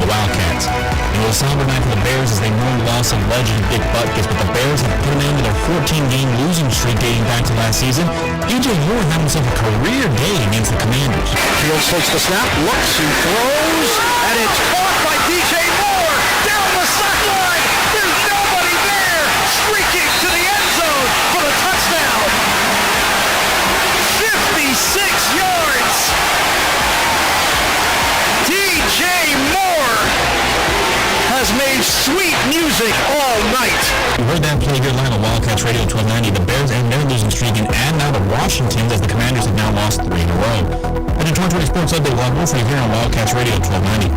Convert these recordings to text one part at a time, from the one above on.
Wildcats. It was a somber night for the Bears as they mourned the loss of legend Dick Butkus, but the Bears have put an end to their 14-game losing streak dating back to last season. DJ Moore had himself a career day against the Commanders. Fields takes the snap, looks, he throws, and it's caught by DJ Moore down the sideline. There's nobody there, streaking to the end zone for the touchdown. 56 yards. DJ Moore has made sweet music all night. You heard that play here live on Wildcats Radio 1290. The Bears end their losing streak and add now to Washington as the Commanders have now lost 3 in a row. And in 2020 Sports Update, we'll have more for you here on Wildcats Radio 1290.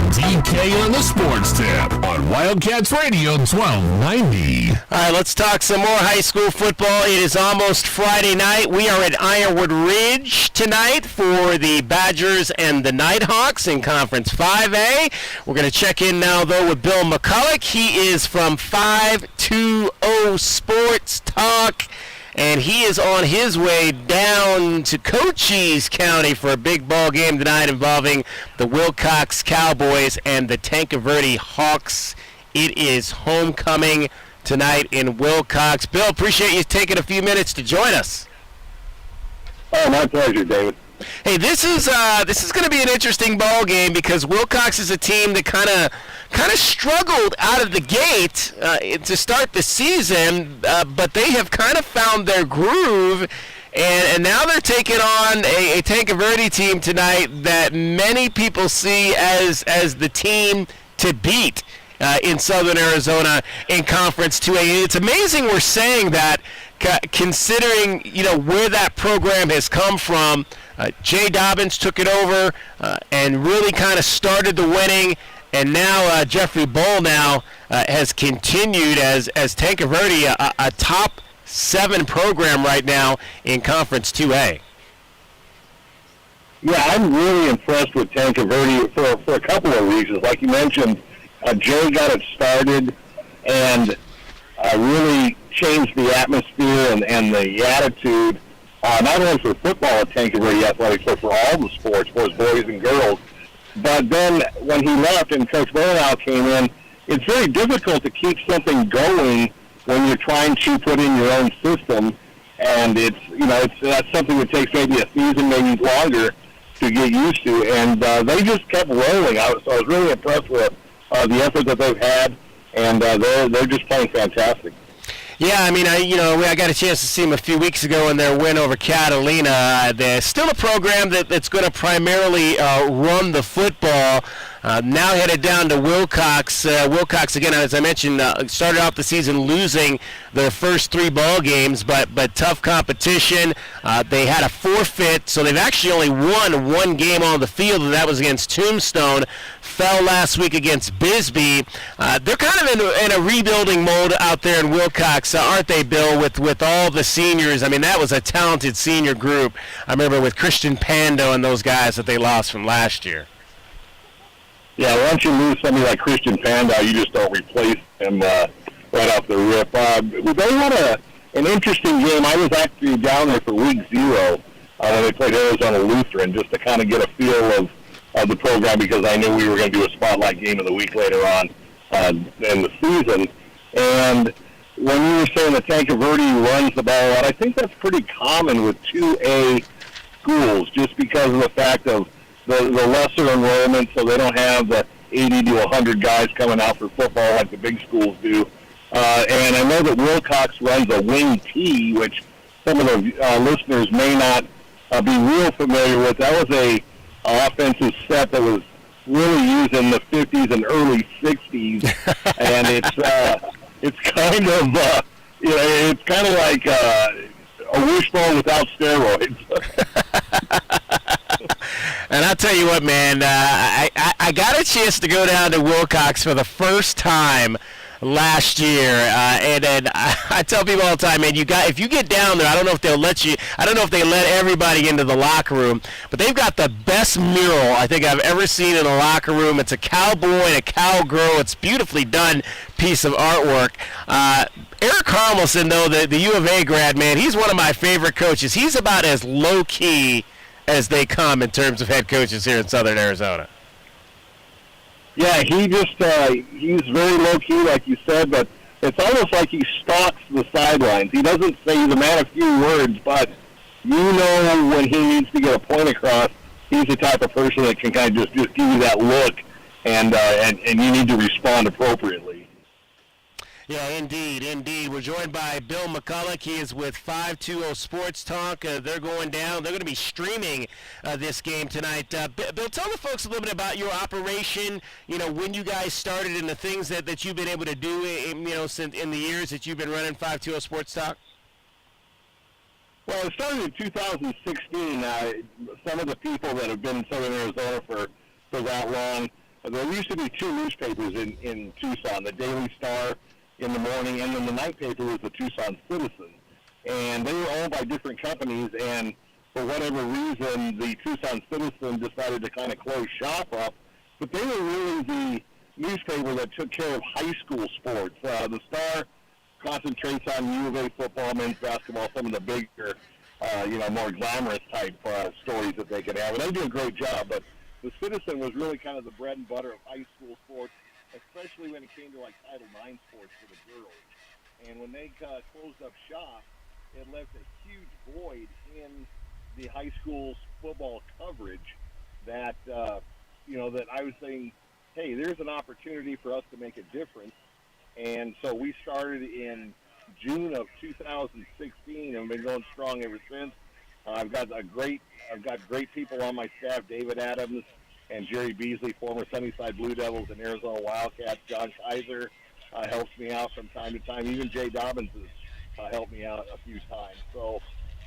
DK on the Sports Tip on Wildcats Radio 1290. All right, let's talk some more high school football. It is almost Friday night. We are at Ironwood Ridge tonight for the Badgers and the Nighthawks in Conference 5A. We're going to check in now, though, with Bill McCulloch. He is from 520 Sports Talk, and he is on his way down to Cochise County for a big ball game tonight involving the Wilcox Cowboys and the Tankerverde Hawks. It is homecoming tonight in Wilcox. Bill, appreciate you taking a few minutes to join us. Oh, my pleasure, David. Hey, this is going to be an interesting ball game because Wilcox is a team that kind of struggled out of the gate to start the season, but they have kind of found their groove, and now they're taking on a Tankerverde team tonight that many people see as the team to beat in Southern Arizona in Conference 2A. It's amazing we're saying that, considering where that program has come from. Jay Dobbins took it over and really kind of started the winning, and now Jeffrey Bull now has continued as Tankerverde, a top 7 program right now in Conference 2A. Yeah, I'm really impressed with Tankerverde for a couple of reasons. Like you mentioned, Jay got it started and really changed the atmosphere and the attitude, not only for football at Tankerverde Athletics, but for all the sports, both boys and girls. But then when he left and Coach Bernal came in, it's very difficult to keep something going when you're trying to put in your own system, and that's something that takes maybe a season, maybe longer, to get used to. And they just kept rolling. So I was really impressed with the effort that they've had, and they're just playing fantastic. Yeah, I mean, I got a chance to see them a few weeks ago in their win over Catalina. They're still a program that's going to primarily run the football. Now headed down to Wilcox. Wilcox, again, as I mentioned, started off the season losing their first 3 ball games, but tough competition. They had a forfeit, so they've actually only won 1 game on the field, and that was against Tombstone. Fell last week against Bisbee. They're kind of in a rebuilding mode out there in Wilcox, aren't they, Bill, with all the seniors? I mean, that was a talented senior group. I remember with Christian Pando and those guys that they lost from last year. Yeah, once you lose somebody like Christian Pando, you just don't replace him right off the rip. They had an interesting game. I was actually down there for week 0 when they played Arizona Lutheran, just to kind of get a feel of the program, because I knew we were going to do a spotlight game of the week later on in the season. And when you were saying that Tankerverde runs the ball out, I think that's pretty common with 2A schools, just because of the fact of the lesser enrollment, so they don't have the 80 to 100 guys coming out for football like the big schools do. And I know that Wilcox runs a wing T, which some of the listeners may not be real familiar with. That was a offensive set that was really used in the 50s and early 60s, and it's kind of it's kind of like a wishbone without steroids. And I'll tell you what, man, I got a chance to go down to Wilcox for the first time last year, and I tell people all the time, man, if you get down there, I don't know if they'll let you. I don't know if they let everybody into the locker room, but they've got the best mural I think I've ever seen in a locker room. It's a cowboy and a cowgirl. It's beautifully done piece of artwork. Eric Harmelson, though, the U of A grad, man, he's one of my favorite coaches. He's about as low key as they come in terms of head coaches here in Southern Arizona. Yeah, he's very low-key, like you said, but it's almost like he stalks the sidelines. He doesn't say he's a man of few words, but you know when he needs to get a point across, he's the type of person that can kind of just give you that look, and you need to respond appropriately. Yeah, indeed. We're joined by Bill McCulloch. He is with 520 Sports Talk. They're going down. They're going to be streaming this game tonight. Bill, tell the folks a little bit about your operation, when you guys started and the things that you've been able to do, since in the years that you've been running 520 Sports Talk. Well, it started in 2016. Some of the people that have been in Southern Arizona for that long, there used to be two newspapers in Tucson, the Daily Star in the morning, and then the night paper was the Tucson Citizen. And they were owned by different companies, and for whatever reason, the Tucson Citizen decided to kind of close shop up. But they were really the newspaper that took care of high school sports. The Star concentrates on U of A football, men's basketball, some of the bigger, more glamorous type stories that they could have. And they do a great job, but the Citizen was really kind of the bread and butter of high school sports, especially when it came to like Title IX sports for the girls. And when they closed up shop, it left a huge void in the high school football coverage that, that I was saying, hey, there's an opportunity for us to make a difference. And so we started in June of 2016 and been going strong ever since. I've got great people on my staff, David Adams and Jerry Beasley, former Sunnyside Blue Devils and Arizona Wildcats. John Kaiser helps me out from time to time. Even Jay Dobbins has helped me out a few times. So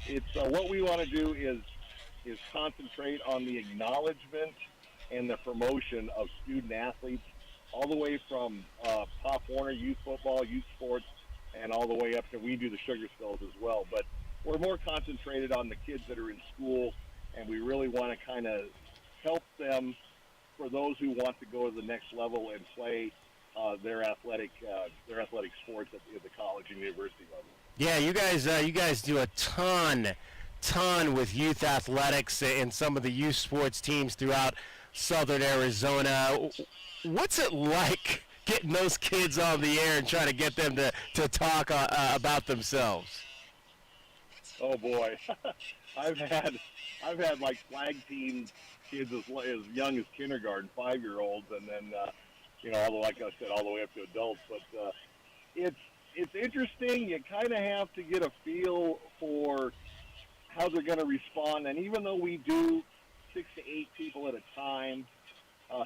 it's what we want to do is concentrate on the acknowledgement and the promotion of student athletes, all the way from Pop Warner youth football, youth sports, and all the way up to we do the Sugar Skulls as well. But we're more concentrated on the kids that are in school, and we really want to kind of help them for those who want to go to the next level and play their athletic sports at the college and university level. Yeah, you guys do a ton with youth athletics and some of the youth sports teams throughout Southern Arizona. What's it like getting those kids on the air and trying to get them to talk about themselves? Oh boy, I've had like flag team kids as young as kindergarten, 5-year-olds, and then like I said, all the way up to adults. But it's interesting. You kind of have to get a feel for how they're going to respond. And even though we do 6 to 8 people at a time,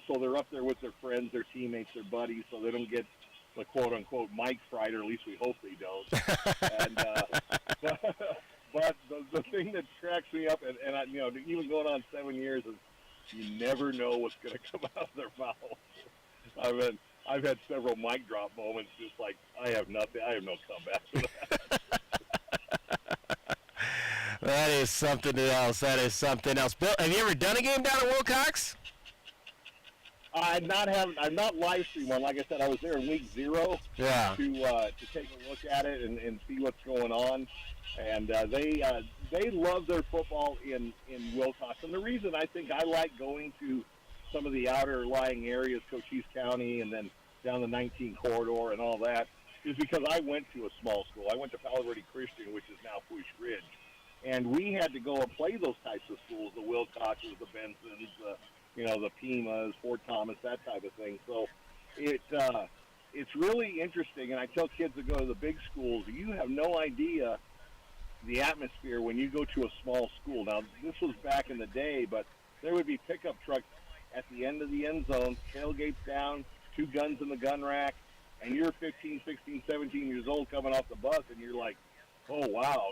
so they're up there with their friends, their teammates, their buddies, so they don't get the quote-unquote mic fright, or at least we hope they don't. And but the thing that cracks me up, and I, even going on 7 years, is you never know what's going to come out of their mouth. I've had several mic drop moments, just like I have no comeback for that. That is something else. Bill, have you ever done a game down at Wilcox? I've not live streamed one. Like I said, I was there in week 0 to take a look at it and see what's going on. And they love their football in Wilcox. And the reason I think I like going to some of the outer lying areas, Cochise County, and then down the 19 corridor and all that, is because I went to a small school. I went to Palo Verde Christian, which is now Push Ridge. And we had to go and play those types of schools, the Wilcoxes, the Bensons, the Pimas, Fort Thomas, that type of thing. So it's really interesting. And I tell kids that go to the big schools, you have no idea the atmosphere when you go to a small school. Now, this was back in the day, but there would be pickup trucks at the end of the end zone, tailgates down, 2 guns in the gun rack, and you're 15, 16, 17 years old coming off the bus, and you're like, oh, wow.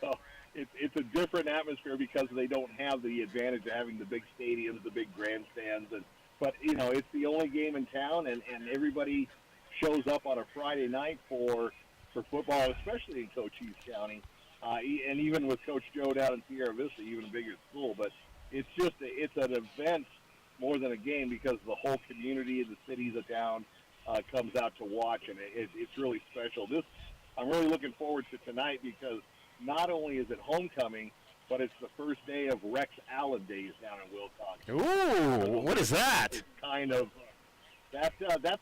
So it's a different atmosphere because they don't have the advantage of having the big stadiums, the big grandstands. But it's the only game in town, and everybody shows up on a Friday night for football, especially in Cochise County, and even with Coach Joe down in Sierra Vista, even a bigger school. But it's an event more than a game because the whole community of the cities of town comes out to watch, and it's really special. I'm really looking forward to tonight because not only is it homecoming, but it's the first day of Rex Allen Days down in Wilcox. Ooh, what is that? It's kind of that's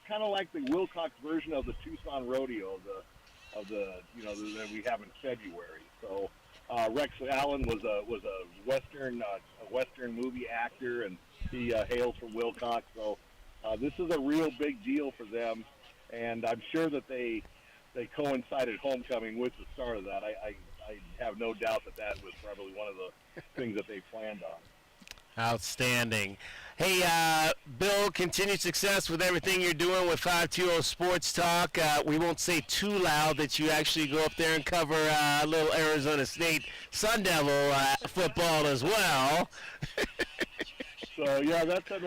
kind of like the Wilcox version of the Tucson Rodeo that we have in February. So Rex Allen was a Western movie actor, and he hails from Wilcox. So this is a real big deal for them, and I'm sure that they coincided homecoming with the start of that. I have no doubt that was probably one of the things that they planned on. Outstanding. Hey, Bill, continued success with everything you're doing with 520 Sports Talk. We won't say too loud that you actually go up there and cover a little Arizona State Sun Devil football as well. So, yeah, that's on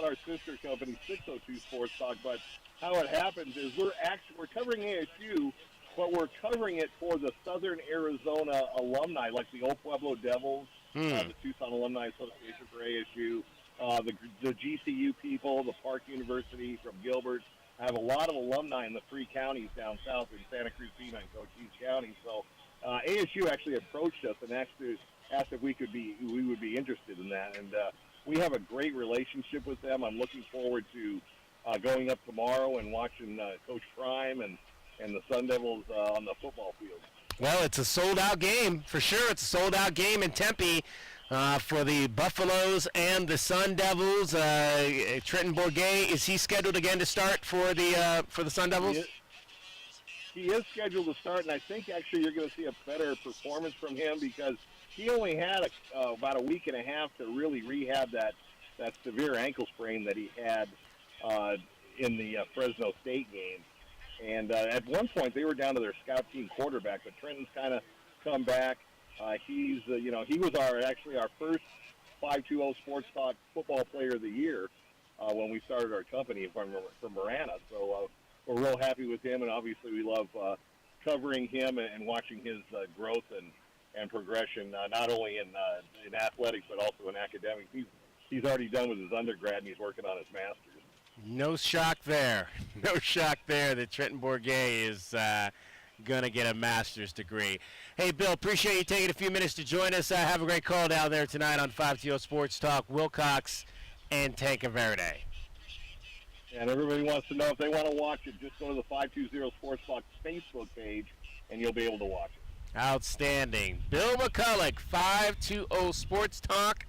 our sister company, 602 Sports Talk. But how it happens is we're covering ASU, but we're covering it for the Southern Arizona alumni, like the Old Pueblo Devils, the Tucson Alumni Association for ASU, the GCU people, the Park University from Gilbert. I have a lot of alumni in the three counties down south in Santa Cruz, Pima, and Cochise County. So ASU actually approached us and asked if we would be interested in that, and we have a great relationship with them. I'm looking forward to going up tomorrow and watching Coach Prime and the Sun Devils on the football field. Well, it's a sold-out game for sure. It's a sold-out game in Tempe for the Buffaloes and the Sun Devils. Trenton Bourget, is he scheduled again to start for the Sun Devils? He is scheduled to start, and I think actually you're going to see a better performance from him because he only had about a week and a half to really rehab that severe ankle sprain that he had in the Fresno State game. And at one point, they were down to their scout team quarterback, but Trenton's kind of come back. He was our first 520 Sports Talk Football Player of the Year when we started our company from Marana. So we're real happy with him, and obviously we love covering him and watching his growth and progression, not only in athletics but also in academics. He's already done with his undergrad, and he's working on his master's. No shock there. No shock there that Trenton Bourget is going to get a master's degree. Hey, Bill, appreciate you taking a few minutes to join us. Have a great call down there tonight on 520 Sports Talk, Wilcox and Tanque Verde. And everybody wants to know if they want to watch it, just go to the 520 Sports Talk Facebook page, and you'll be able to watch it. Outstanding. Bill McCulloch, 520 Sports Talk,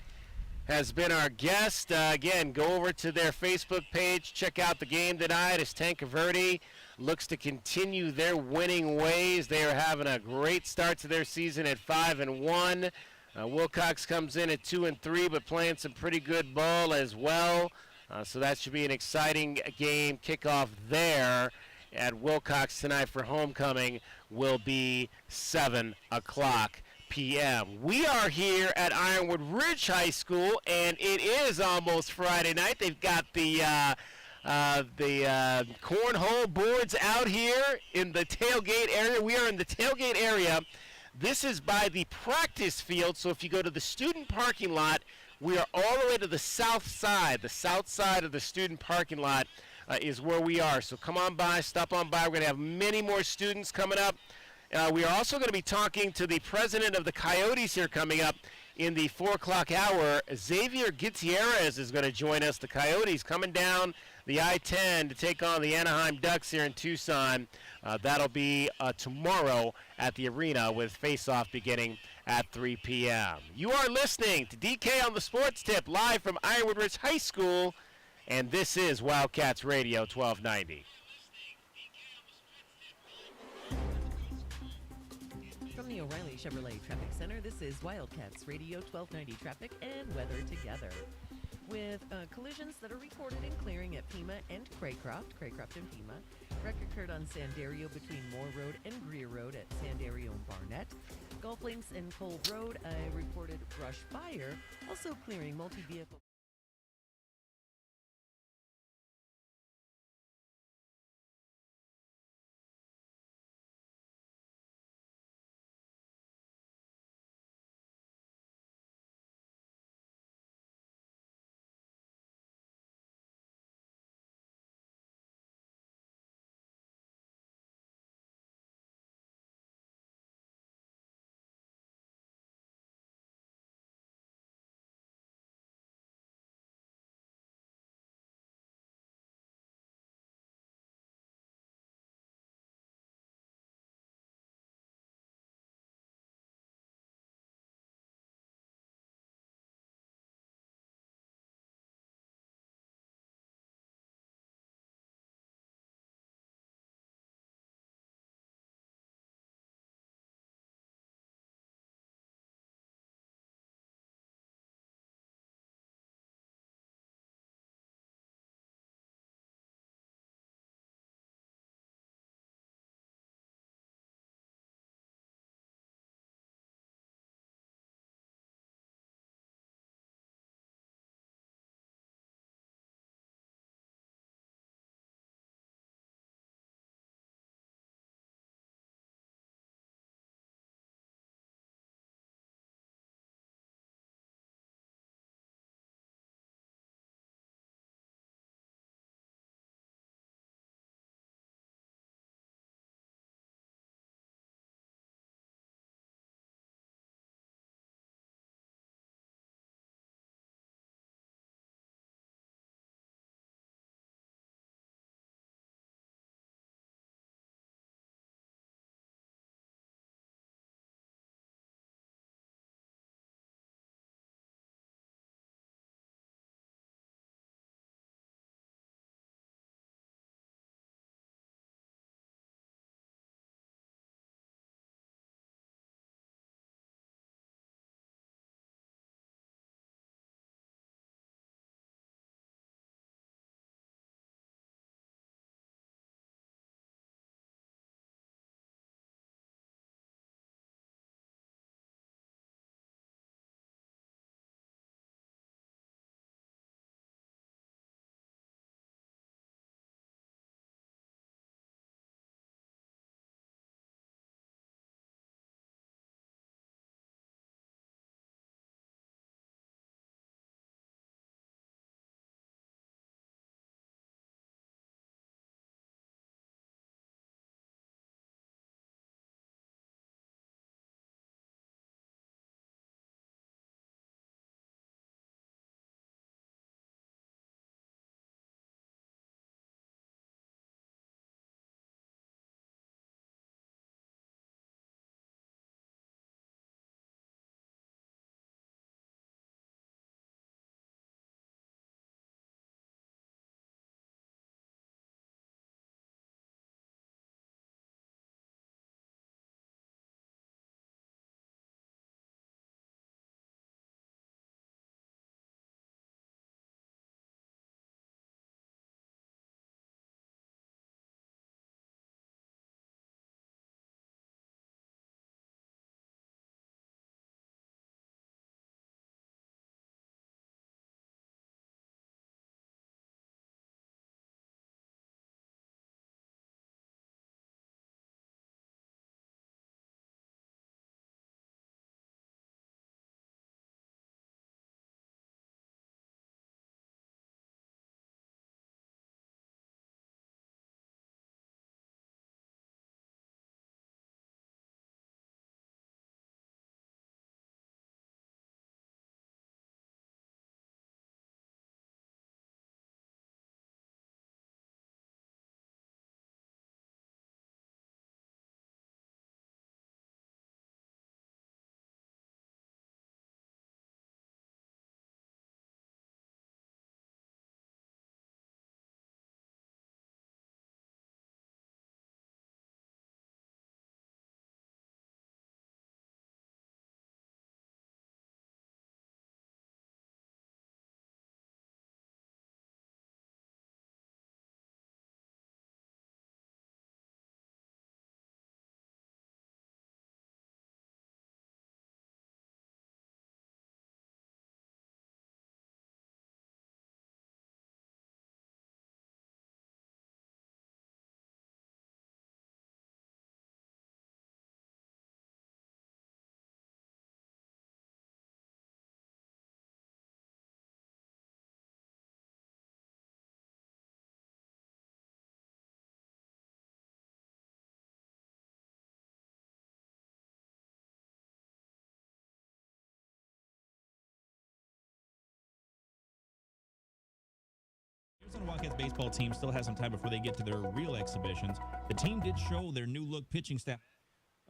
has been our guest. Again, go over to their Facebook page. Check out the game tonight as Tanque Verde looks to continue their winning ways. They are having a great start to their season at 5-1. Wilcox comes in at 2-3, but playing some pretty good ball as well. So that should be an exciting game. Kickoff there at Wilcox tonight for homecoming will be 7 o'clock p.m. We are here at Ironwood Ridge High School, and it is almost Friday night. They've got the cornhole boards out here in the tailgate area. We are in the tailgate area. This is by the practice field, so if you go to the student parking lot, we are all the way to the south side. The south side of the student parking lot is where we are. So come on by, stop on by. We're going to have many more students coming up. We are also going to be talking to the president of the Coyotes here coming up in the 4 o'clock hour. Xavier Gutierrez is going to join us. The Coyotes coming down the I-10 to take on the Anaheim Ducks here in Tucson. That'll be tomorrow at the arena with face-off beginning at 3 p.m. You are listening to DK on the Sports Tip live from Ironwood Ridge High School, and this is Wildcats Radio 1290. From the O'Reilly Chevrolet Traffic Center, this is Wildcats Radio 1290 traffic and weather together. With collisions that are reported in clearing at Pima and Craycroft and Pima. Wreck occurred on Sandario between Moore Road and Greer Road at Sandario and Barnett. Golf Links and Cole Road, a reported brush fire, also clearing multi-vehicle. Washington Wildcats baseball team still has some time before they get to their real exhibitions. The team did show their new look pitching staff.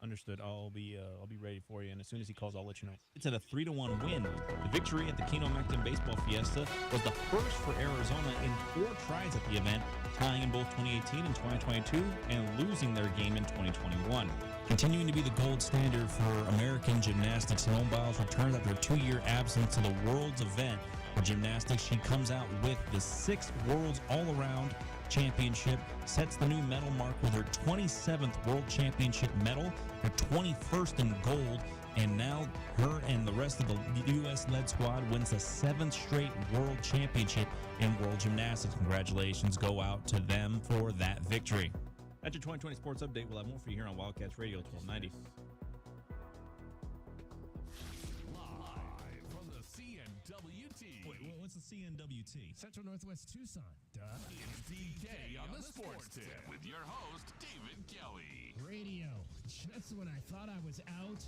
Understood. I'll be ready for you, and as soon as he calls, I'll let you know. It's at a 3-1 win. The victory at the Keno Macton Baseball Fiesta was the first for Arizona in 4 tries at the event, tying in both 2018 and 2022, and losing their game in 2021. Continuing to be the gold standard for American gymnastics, Simone Biles returns after a 2-year absence to the Worlds event for gymnastics. She comes out with the 6th Worlds All-Around Championship, sets the new medal mark with her 27th World Championship medal, her 21st in gold, and now her and the rest of the U.S.-led squad wins the 7th straight World Championship in World Gymnastics. Congratulations go out to them for that victory. That's your 2020 Sports Update. We'll have more for you here on Wildcats Radio 1290. Live from the CNWT. Wait, what's the CNWT? Central Northwest Tucson, duh. It's DK on the Sports Tip with your host, David Kelly. Radio. Just when I thought I was out,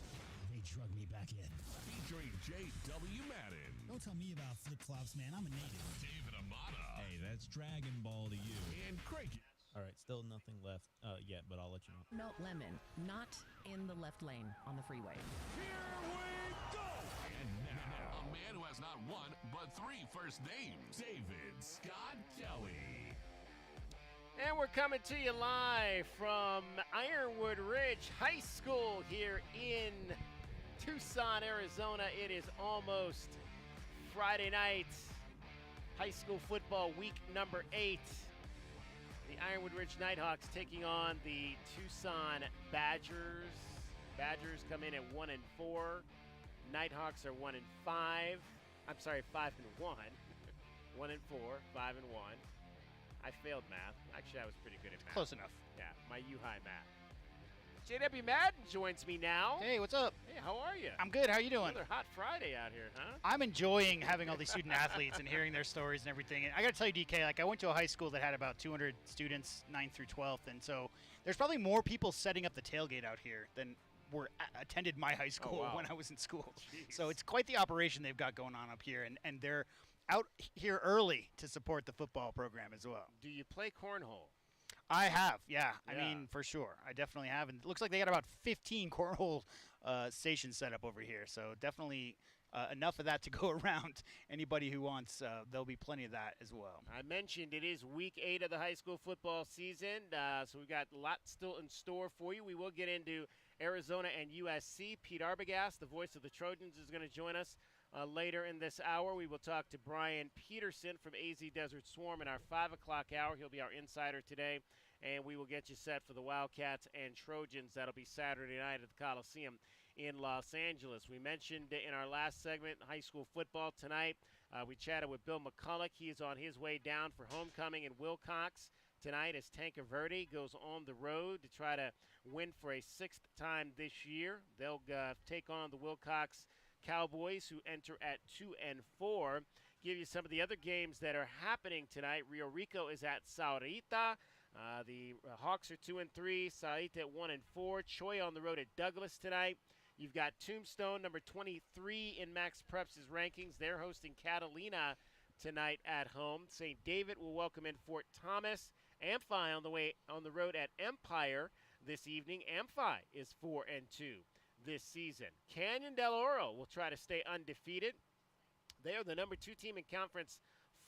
they drug me back in. Featuring J.W. Madden. Don't tell me about flip-flops, man. I'm a native. David Amata. Hey, that's Dragon Ball to you. And Craig. All right, still nothing left yet, but I'll let you know. Melt lemon, not in the left lane on the freeway. Here we go! And now, a man who has not one, but 3 first names. David Scott Kelly. And we're coming to you live from Ironwood Ridge High School here in Tucson, Arizona. It is almost Friday night. High school football week number 8. The Ironwood Ridge Nighthawks taking on the Tucson Badgers. Badgers come in at 1-4. Nighthawks are 1-5. I'm sorry, 5-1. 1-4, 5-1. I failed math. Actually, I was pretty good at math. Close enough. Yeah, my U-High math. J.W. Madden joins me now. Hey, what's up? Hey, how are you? I'm good. How are you doing? Another hot Friday out here, huh? I'm enjoying having all these student athletes and hearing their stories and everything. And I got to tell you, DK, like I went to a high school that had about 200 students, 9th through 12th, and so there's probably more people setting up the tailgate out here than attended my high school when I was in school. Jeez. So it's quite the operation they've got going on up here, and they're out here early to support the football program as well. Do you play cornhole? I have, yeah. I Yeah. mean, for sure. I definitely have. And it looks like they got about 15 cornhole stations set up over here. So definitely enough of that to go around. Anybody who wants, there'll be plenty of that as well. I mentioned it is week 8 of the high school football season, so we've got a lot still in store for you. We will get into Arizona and USC. Pete Arbogast, the voice of the Trojans, is going to join us later in this hour. We will talk to Brian Peterson from AZ Desert Swarm in our 5 o'clock hour. He'll be our insider today, and we will get you set for the Wildcats and Trojans. That'll be Saturday night at the Coliseum in Los Angeles. We mentioned in our last segment high school football tonight. We chatted with Bill McCulloch. He is on his way down for homecoming in Wilcox tonight as Tanca Verde goes on the road to try to win for a 6th time this year. They'll take on the Wilcox Cowboys, who enter at 2-4. Give you some of the other games that are happening tonight. Rio Rico is at Saurita. The Hawks are 2-3. Saurita at 1-4. Choi on the road at Douglas tonight. You've got Tombstone, number 23 in Max Preps' rankings. They're hosting Catalina tonight at home. St. David will welcome in Fort Thomas. Amphi on the road at Empire this evening. Amphi is 4-2 this season. Canyon del Oro will try to stay undefeated. They are the number 2 team in Conference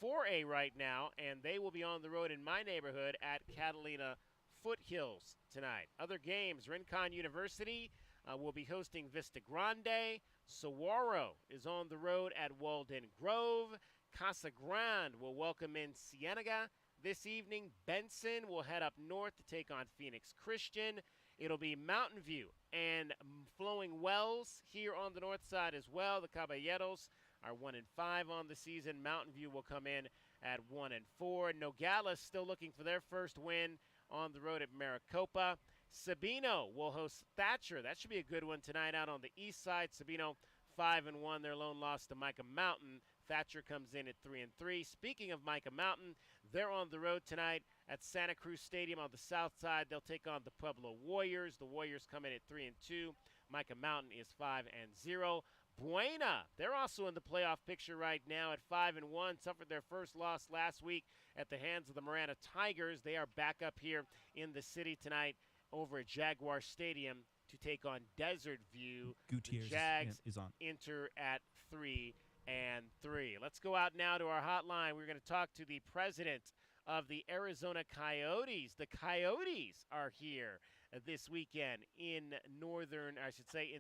4A right now, and they will be on the road in my neighborhood at Catalina Foothills tonight. Other games, Rincon University will be hosting Vista Grande. Saguaro is on the road at Walden Grove. Casa Grande will welcome in Cienega this evening. Benson will head up north to take on Phoenix Christian. It'll be Mountain View and Flowing Wells here on the north side as well. The Caballeros are 1-5 on the season. Mountain View will come in at 1-4. Nogales still looking for their first win on the road at Maricopa. Sabino will host Thatcher. That should be a good one tonight out on the east side. Sabino 5-1, their lone loss to Micah Mountain. Thatcher comes in at 3-3. Speaking of Micah Mountain, they're on the road tonight at Santa Cruz Stadium on the south side. They'll take on the Pueblo Warriors. The Warriors come in at 3-2. Micah Mountain is 5-0. Buena. They're also in the playoff picture right now at 5-1. Suffered their first loss last week at the hands of the Marana Tigers. They are back up here in the city tonight over at Jaguar Stadium to take on Desert View. Gutierrez the Jags is on. enter at 3-3. Let's go out now to our hotline. We're going to talk to the president of the Arizona Coyotes. The Coyotes are here this weekend in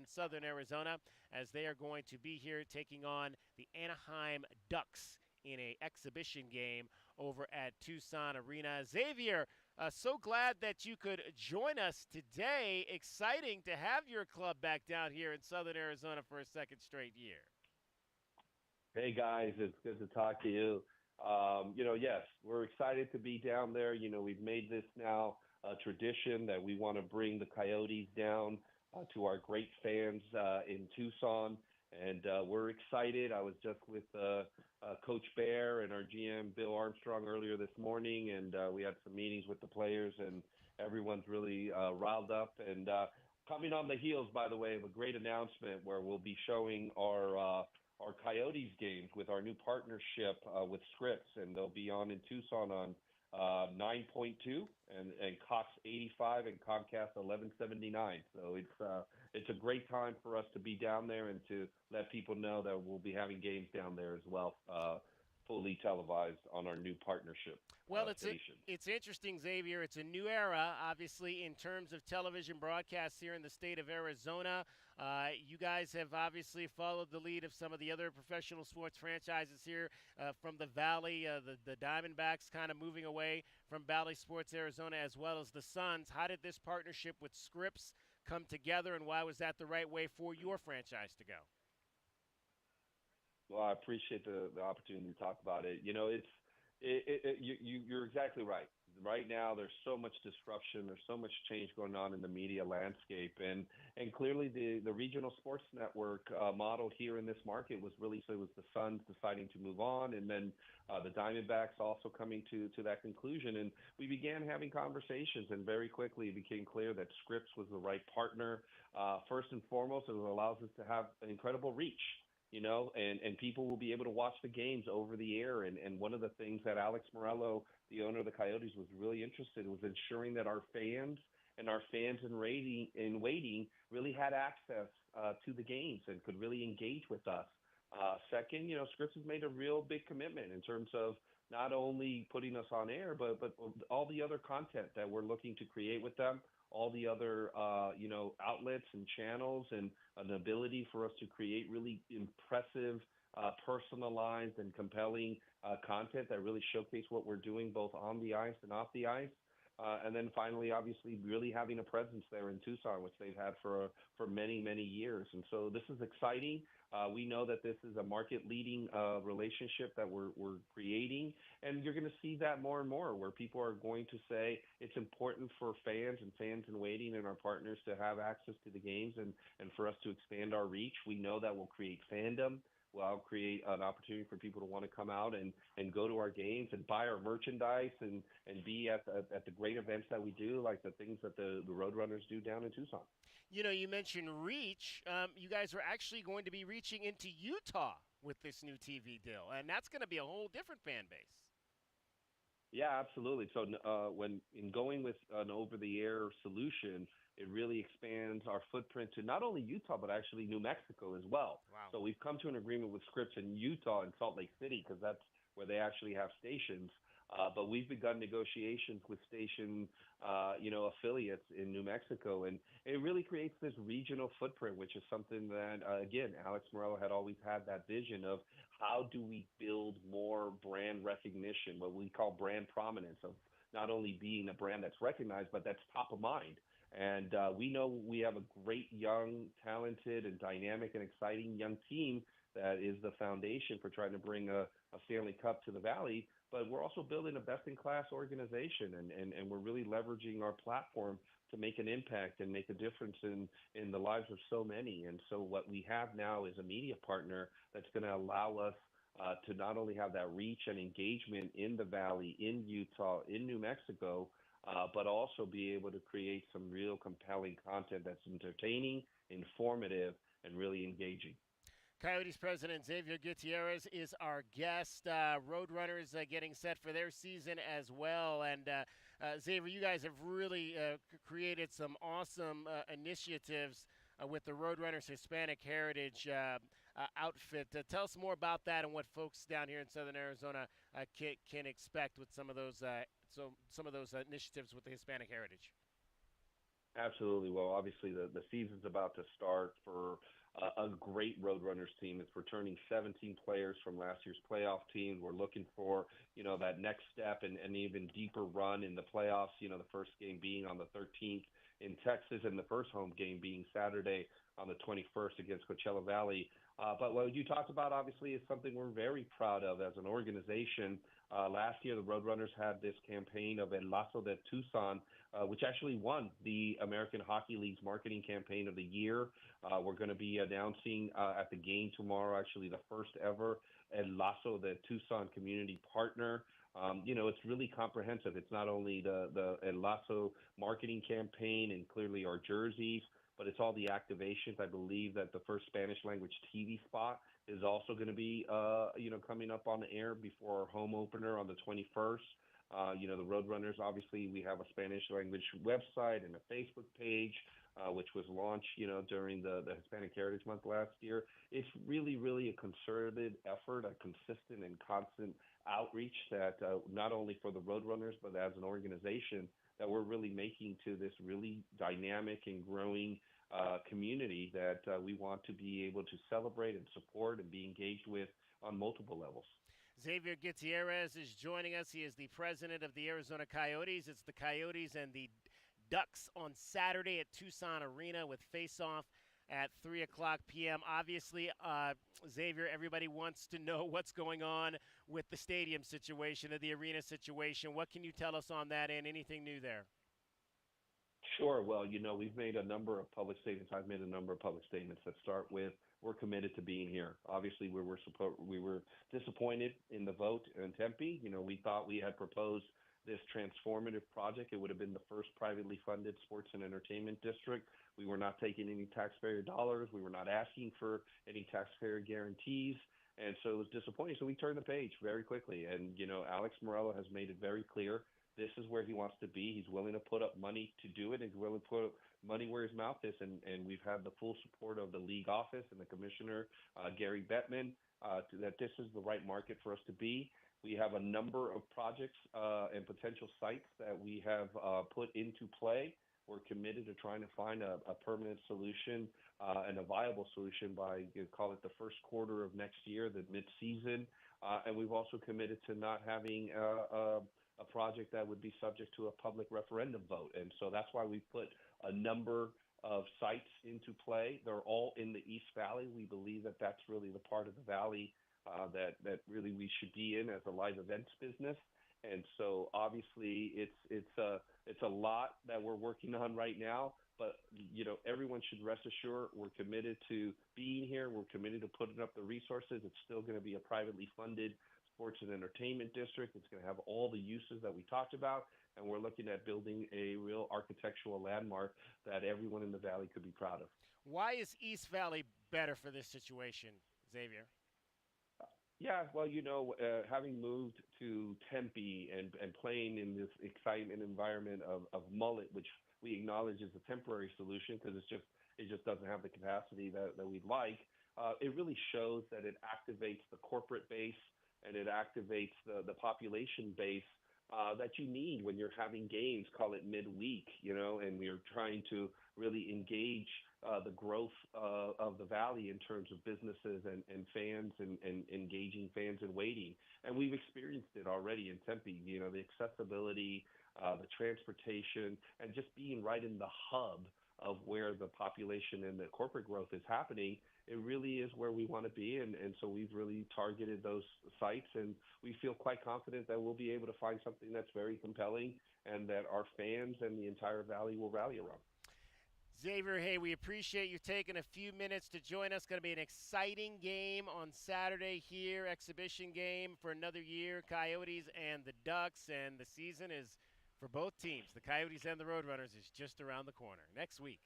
southern Arizona, as they are going to be here taking on the Anaheim Ducks in an exhibition game over at Tucson Arena. Xavier, so glad that you could join us today. Exciting to have your club back down here in southern Arizona for a second straight year. Hey, guys, it's good to talk to you. Yes, we're excited to be down there. We've made this now a tradition that we want to bring the Coyotes down to our great fans in Tucson. And we're excited. I was just with Coach Bear and our GM, Bill Armstrong, earlier this morning, and we had some meetings with the players, and everyone's really riled up. And coming on the heels, by the way, of a great announcement where we'll be showing our Coyotes games with our new partnership with Scripps, and they'll be on in Tucson on 9.2 and Cox 85 and Comcast 1179. So it's a great time for us to be down there and to let people know that we'll be having games down there as well, fully televised on our new partnership. Well, station. It's interesting, Xavier. It's a new era, obviously, in terms of television broadcasts here in the state of Arizona. You guys have obviously followed the lead of some of the other professional sports franchises here from the Valley, the Diamondbacks kind of moving away from Valley Sports Arizona, as well as the Suns. How did this partnership with Scripps come together, and why was that the right way for your franchise to go? Well, I appreciate the opportunity to talk about it. You're exactly right. Right now, there's so much disruption. There's so much change going on in the media landscape. And clearly the regional sports network model here in this market was really, so it was the Suns deciding to move on, and then the Diamondbacks also coming to that conclusion. And we began having conversations, and very quickly it became clear that Scripps was the right partner. First and foremost, it allows us to have an incredible reach. And people will be able to watch the games over the air. And one of the things that Alex Morello, the owner of the Coyotes, was really interested in was ensuring that our fans and our fans in waiting really had access to the games and could really engage with us. Second, Scripps has made a real big commitment in terms of not only putting us on air, but all the other content that we're looking to create with them, all the other, outlets and channels, and an ability for us to create really impressive, personalized and compelling content that really showcase what we're doing both on the ice and off the ice. And then finally, obviously, really having a presence there in Tucson, which they've had for many, many years. And so this is exciting. We know that this is a market-leading relationship that we're creating, and you're going to see that more and more, where people are going to say it's important for fans in waiting and our partners to have access to the games and for us to expand our reach. We know that will create fandom. Will create an opportunity for people to want to come out and go to our games and buy our merchandise and be at the great events that we do, like the things that the Roadrunners do down in Tucson. You mentioned reach. You guys are actually going to be reaching into Utah with this new TV deal, and that's going to be a whole different fan base. Yeah, absolutely. So when in going with an over-the-air solution, it really expands our footprint to not only Utah, but actually New Mexico as well. Wow. So we've come to an agreement with Scripps in Utah and Salt Lake City, because that's where they actually have stations. But we've begun negotiations with station, affiliates in New Mexico. And it really creates this regional footprint, which is something that, again, Alex Morello had always had that vision of how do we build more brand recognition, what we call brand prominence, of not only being a brand that's recognized, but that's top of mind. And we know we have a great, young, talented, and dynamic and exciting young team that is the foundation for trying to bring a Stanley Cup to the Valley. But we're also building a best-in-class organization, and we're really leveraging our platform to make an impact and make a difference in the lives of so many. And so what we have now is a media partner that's going to allow us to not only have that reach and engagement in the Valley, in Utah, in New Mexico, but also be able to create some real compelling content that's entertaining, informative, and really engaging. Coyotes president Xavier Gutierrez is our guest. Roadrunners getting set for their season as well. And Xavier, you guys have really created some awesome initiatives with the Roadrunners Hispanic Heritage outfit. Tell us more about that and what folks down here in Southern Arizona can expect with some of those initiatives with the Hispanic Heritage. Absolutely. Well, obviously the season's about to start for a great Roadrunners team. It's returning 17 players from last year's playoff team. We're looking for, that next step and an even deeper run in the playoffs, the first game being on the 13th in Texas and the first home game being Saturday on the 21st against Coachella Valley. But what you talked about, obviously, is something we're very proud of as an organization. Last year, the Roadrunners had this campaign of El Lazo de Tucson, which actually won the American Hockey League's marketing campaign of the year. We're going to be announcing at the game tomorrow, actually, the first ever El Lazo de Tucson community partner. It's really comprehensive. It's not only the El Lazo marketing campaign and clearly our jerseys, but it's all the activations. I believe that the first Spanish language TV spot is also going to be, coming up on the air before our home opener on the 21st. The Roadrunners, obviously, we have a Spanish language website and a Facebook page, which was launched, during the Hispanic Heritage Month last year. It's really, really a concerted effort, a consistent and constant outreach that not only for the Roadrunners, but as an organization, that we're really making to this really dynamic and growing community that we want to be able to celebrate and support and be engaged with on multiple levels. Xavier Gutierrez is joining us. He is the president of the Arizona Coyotes. It's the Coyotes and the Ducks on Saturday at Tucson Arena with face-off at 3 o'clock p.m. Obviously, Xavier, everybody wants to know what's going on with the stadium situation, or the arena situation. What can you tell us on that and anything new there? Sure. Well, we've made a number of public statements. I've made a number of public statements that start with, we're committed to being here. Obviously, we were disappointed in the vote in Tempe. We thought we had proposed this transformative project. It would have been the first privately funded sports and entertainment district. We were not taking any taxpayer dollars. We were not asking for any taxpayer guarantees. And so it was disappointing. So we turned the page very quickly. And, Alex Morello has made it very clear this is where he wants to be. He's willing to put up money to do it. He's willing to put up money where his mouth is. And we've had the full support of the league office and the commissioner, Gary Bettman, that this is the right market for us to be. We have a number of projects and potential sites that we have put into play. We're committed to trying to find a permanent solution and a viable solution by, call it the first quarter of next year, the mid-season. And we've also committed to not having a project that would be subject to a public referendum vote. And so that's why we put a number of sites into play. They're all in the East Valley. We believe that that's really the part of the valley that really we should be in as a live events business. And so obviously it's a lot that we're working on right now, but everyone should rest assured we're committed to being here. We're committed to putting up the resources. It's still going to be a privately funded sports and entertainment district. It's going to have all the uses that we talked about, and we're looking at building a real architectural landmark that everyone in the valley could be proud of. Why is East Valley better for this situation, Xavier? Yeah, well, having moved to Tempe and playing in this excitement environment of mullet, which we acknowledge is a temporary solution because it just doesn't have the capacity that we'd like. It really shows that it activates the corporate base and it activates the population base that you need when you're having games, call it midweek, and we're trying to really engage the growth of the valley in terms of businesses and fans and engaging fans and waiting. And we've experienced it already in Tempe, the accessibility, the transportation, and just being right in the hub of where the population and the corporate growth is happening. It really is where we want to be. And so we've really targeted those sites, and we feel quite confident that we'll be able to find something that's very compelling and that our fans and the entire valley will rally around. Xavier, hey, we appreciate you taking a few minutes to join us. Going to be an exciting game on Saturday here, exhibition game for another year, Coyotes and the Ducks, and the season is for both teams, the Coyotes and the Roadrunners, is just around the corner next week.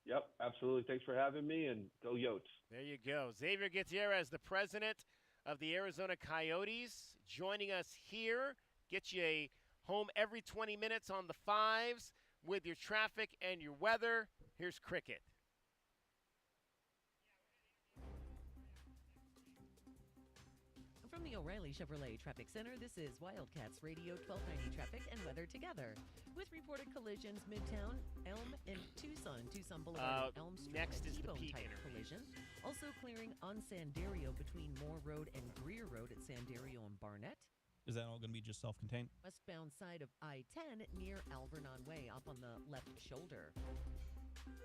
Yep, absolutely. Thanks for having me, and go Yotes. There you go. Xavier Gutierrez, the president of the Arizona Coyotes, joining us here. Get you home every 20 minutes on the fives with your traffic and your weather. Here's Cricket. From the O'Reilly Chevrolet Traffic Center, this is Wildcats Radio 1290 Traffic and Weather Together. With reported collisions, Midtown, Elm, and Tucson Boulevard, and Elm Street, next is the T-bone peak type hitter. collision. Also clearing on Sandario between Moore Road and Greer Road at Sandario and Barnett. Is that all going to be just self-contained? Westbound side of I-10 near Alvernon Way, up on the left shoulder.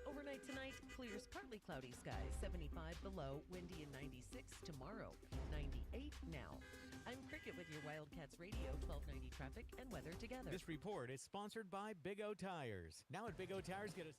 Overnight tonight, clears partly cloudy skies, 75 below, windy and 96 tomorrow, 98 now. I'm Cricket with your Wildcats Radio 1290 Traffic and Weather Together. This report is sponsored by Big O Tires. Now at Big O Tires, get a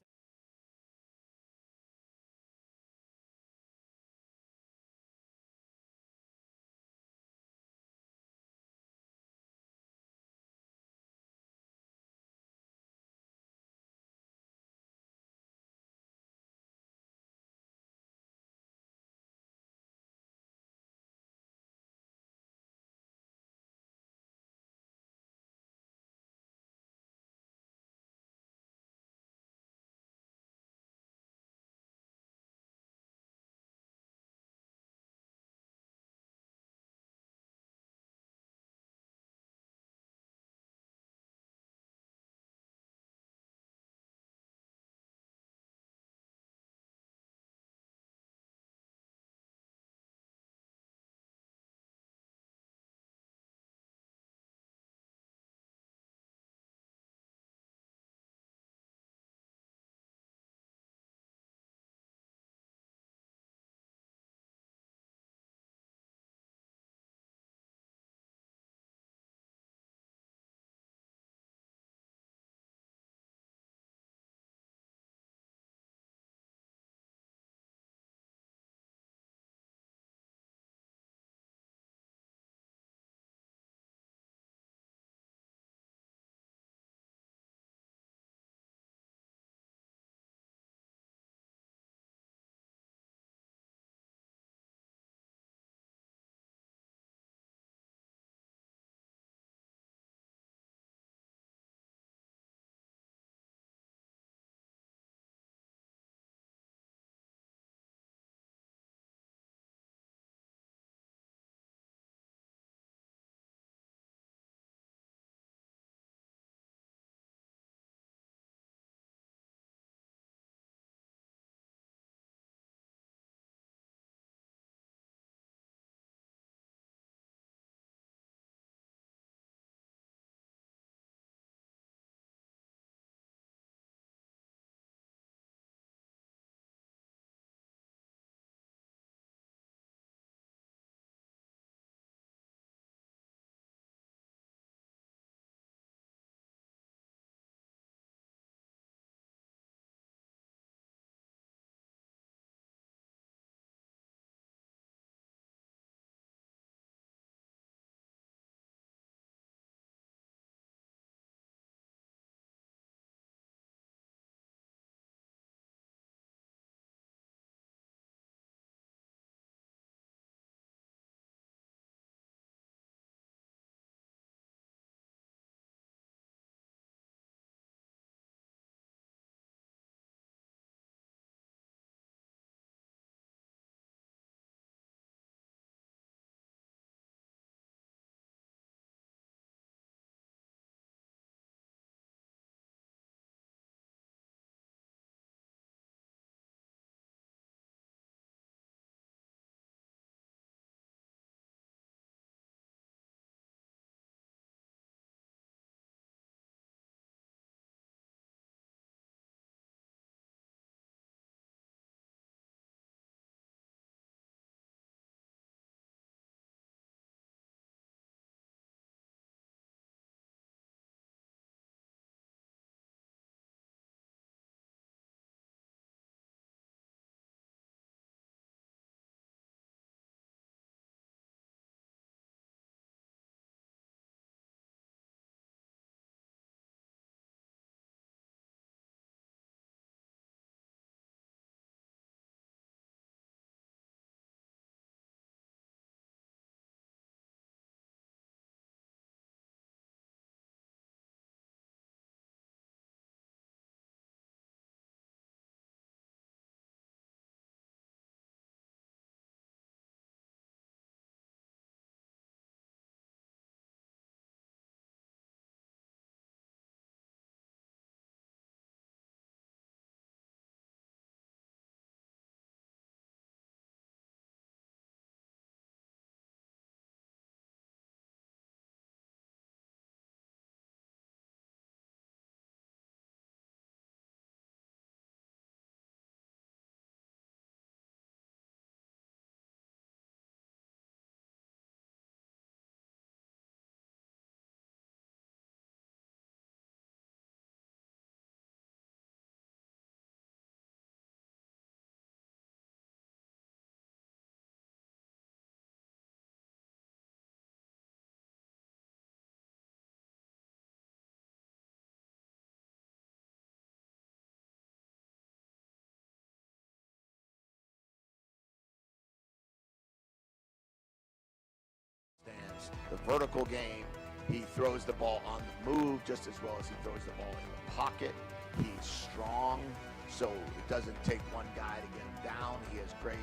games. The vertical game, he throws the ball on the move just as well as he throws the ball in the pocket. He's strong, so it doesn't take one guy to get him down. He has great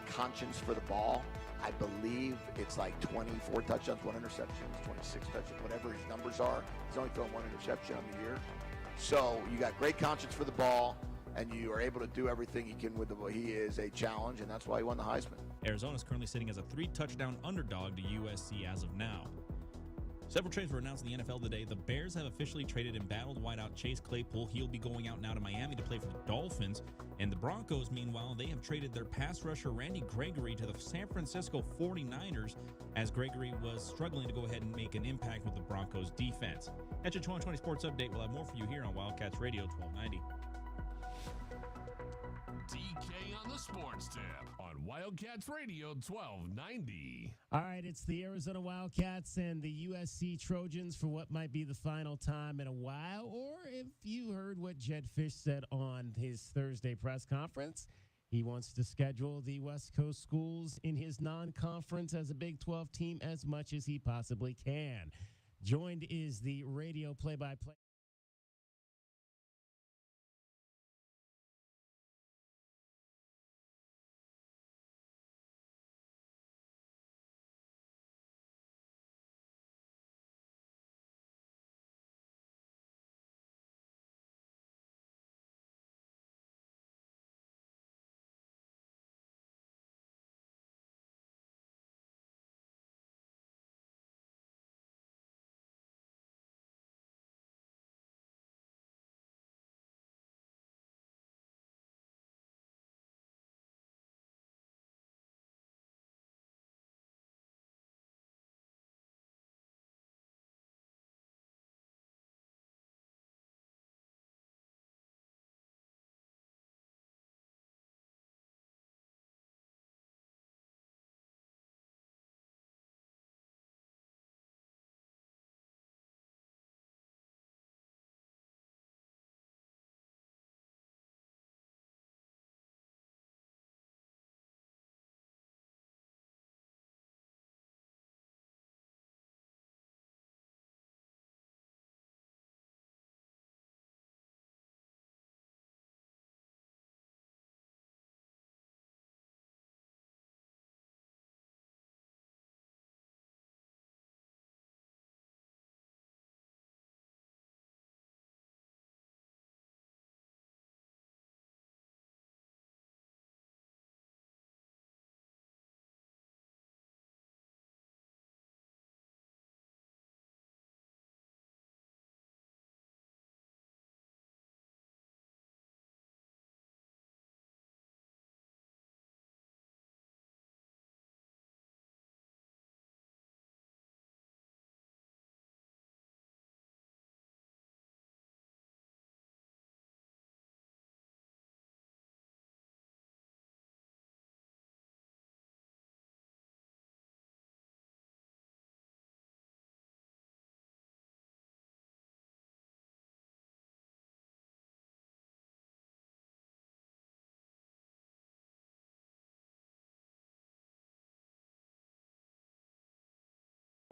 conscience for the ball. I believe it's like 24 touchdowns, 1 interception, 26 touchdowns, whatever his numbers are. He's only thrown 1 interception on the year. So you got great conscience for the ball, and you are able to do everything he can with the ball. He is a challenge, and that's why he won the Heisman. Arizona is currently sitting as a 3-touchdown underdog to USC as of now. Several trades were announced in the NFL today. The Bears have officially traded embattled wideout Chase Claypool. He'll be going out now to Miami to play for the Dolphins. And the Broncos, meanwhile, they have traded their pass rusher Randy Gregory to the San Francisco 49ers as Gregory was struggling to go ahead and make an impact with the Broncos defense. That's your 2020 Sports Update. We'll have more for you here on Wildcats Radio 1290. DK on the Sports Tip on Wildcats Radio 1290. All right, it's the Arizona Wildcats and the USC Trojans for what might be the final time in a while. Or if you heard what Jed Fish said on his Thursday press conference, he wants to schedule the West Coast schools in his non-conference as a Big 12 team as much as he possibly can. Joined is the radio play-by-play.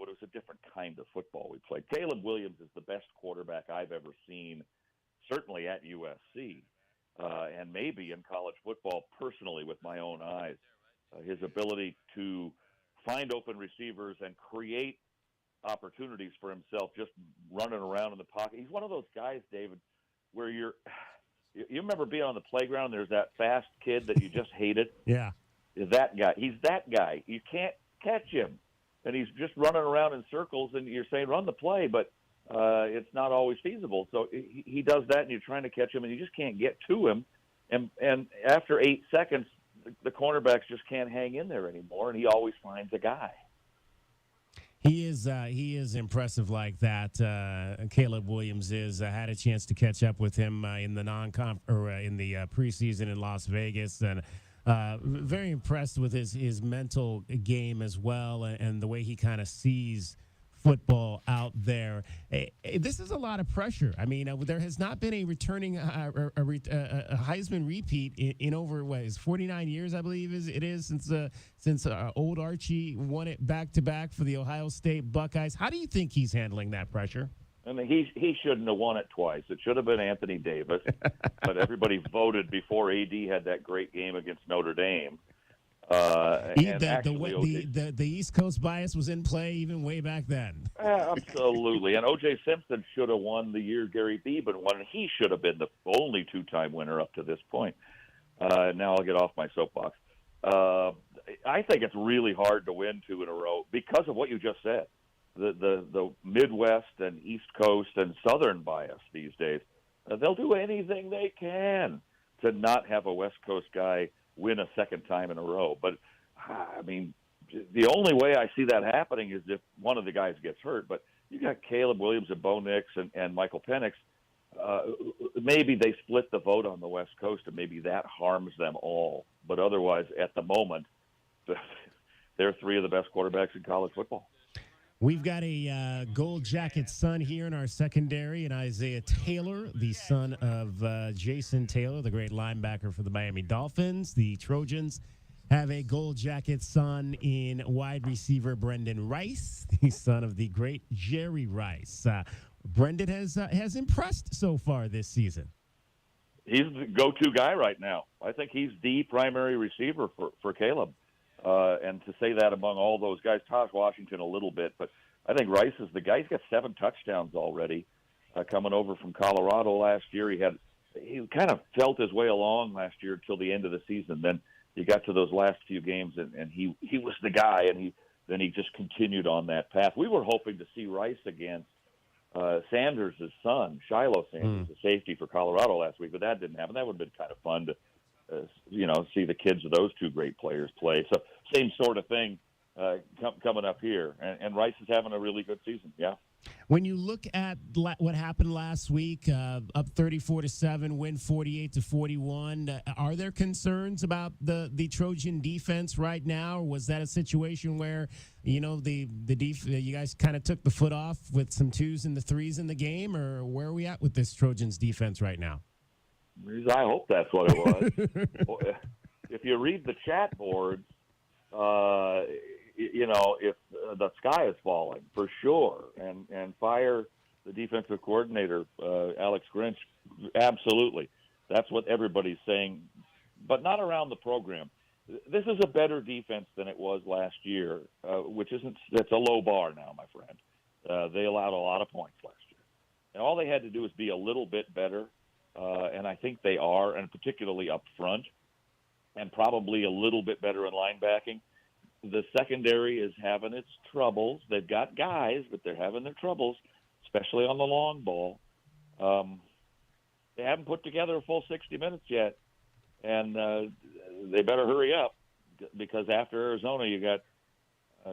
But it was a different kind of football we played. Caleb Williams is the best quarterback I've ever seen, certainly at USC, and maybe in college football personally with my own eyes. His ability to find open receivers and create opportunities for himself just running around in the pocket. He's one of those guys, David, where you remember being on the playground, there's that fast kid that you just hated? Yeah. That guy. He's that guy. You can't catch him. And he's just running around in circles, and you're saying, run the play, but it's not always feasible. So he does that, and you're trying to catch him, and you just can't get to him. And after 8 seconds, the cornerbacks just can't hang in there anymore, and he always finds a guy. He is impressive like that. Caleb Williams is. I had a chance to catch up with him in the preseason in Las Vegas, and very impressed with his mental game as well, and the way he kind of sees football out there. This is a lot of pressure. I mean, there has not been a returning a Heisman repeat in over what is 49 years, I believe it is since old Archie won it back to back for the Ohio State Buckeyes. How do you think he's handling that pressure? I mean, he shouldn't have won it twice. It should have been Anthony Davis, but everybody voted before AD had that great game against Notre Dame. The East Coast bias was in play even way back then. Absolutely. And O.J. Simpson should have won the year Gary Beeman won, and he should have been the only two-time winner up to this point. Now I'll get off my soapbox. I think it's really hard to win 2 in a row because of what you just said. The Midwest and East Coast and Southern bias these days. They'll do anything they can to not have a West Coast guy win a second time in a row. But, I mean, the only way I see that happening is if one of the guys gets hurt. But you got Caleb Williams and Bo Nix and Michael Penix. Maybe they split the vote on the West Coast, and maybe that harms them all. But otherwise, at the moment, they're 3 of the best quarterbacks in college football. We've got a gold jacket son here in our secondary, and Isaiah Taylor, the son of Jason Taylor, the great linebacker for the Miami Dolphins. The Trojans have a gold jacket son in wide receiver Brendan Rice, the son of the great Jerry Rice. Brendan has impressed so far this season. He's the go-to guy right now. I think he's the primary receiver for Caleb. And to say that among all those guys, Taj Washington a little bit, but I think Rice is the guy. He's got 7 touchdowns already coming over from Colorado last year. He kind of felt his way along last year until the end of the season. Then you got to those last few games, and he was the guy, and then he just continued on that path. We were hoping to see Rice against Sanders' son, Shiloh Sanders, the safety for Colorado last week, but that didn't happen. That would have been kind of fun to see the kids of those 2 great players play. So same sort of thing coming up here. And Rice is having a really good season, yeah. When you look at what happened last week, up 34-7, win 48-41, are there concerns about the Trojan defense right now? Or was that a situation where, you guys kind of took the foot off with some 2s and the 3s in the game? Or where are we at with this Trojans defense right now? I hope that's what it was. If you read the chat boards, if the sky is falling for sure, and fire the defensive coordinator, Alex Grinch, absolutely. That's what everybody's saying, but not around the program. This is a better defense than it was last year, that's a low bar now, my friend. They allowed a lot of points last year. And all they had to do was be a little bit better. And I think they are, and particularly up front, and probably a little bit better in linebacking. The secondary is having its troubles. They've got guys, but they're having their troubles, especially on the long ball. They haven't put together a full 60 minutes yet, and they better hurry up because after Arizona, you got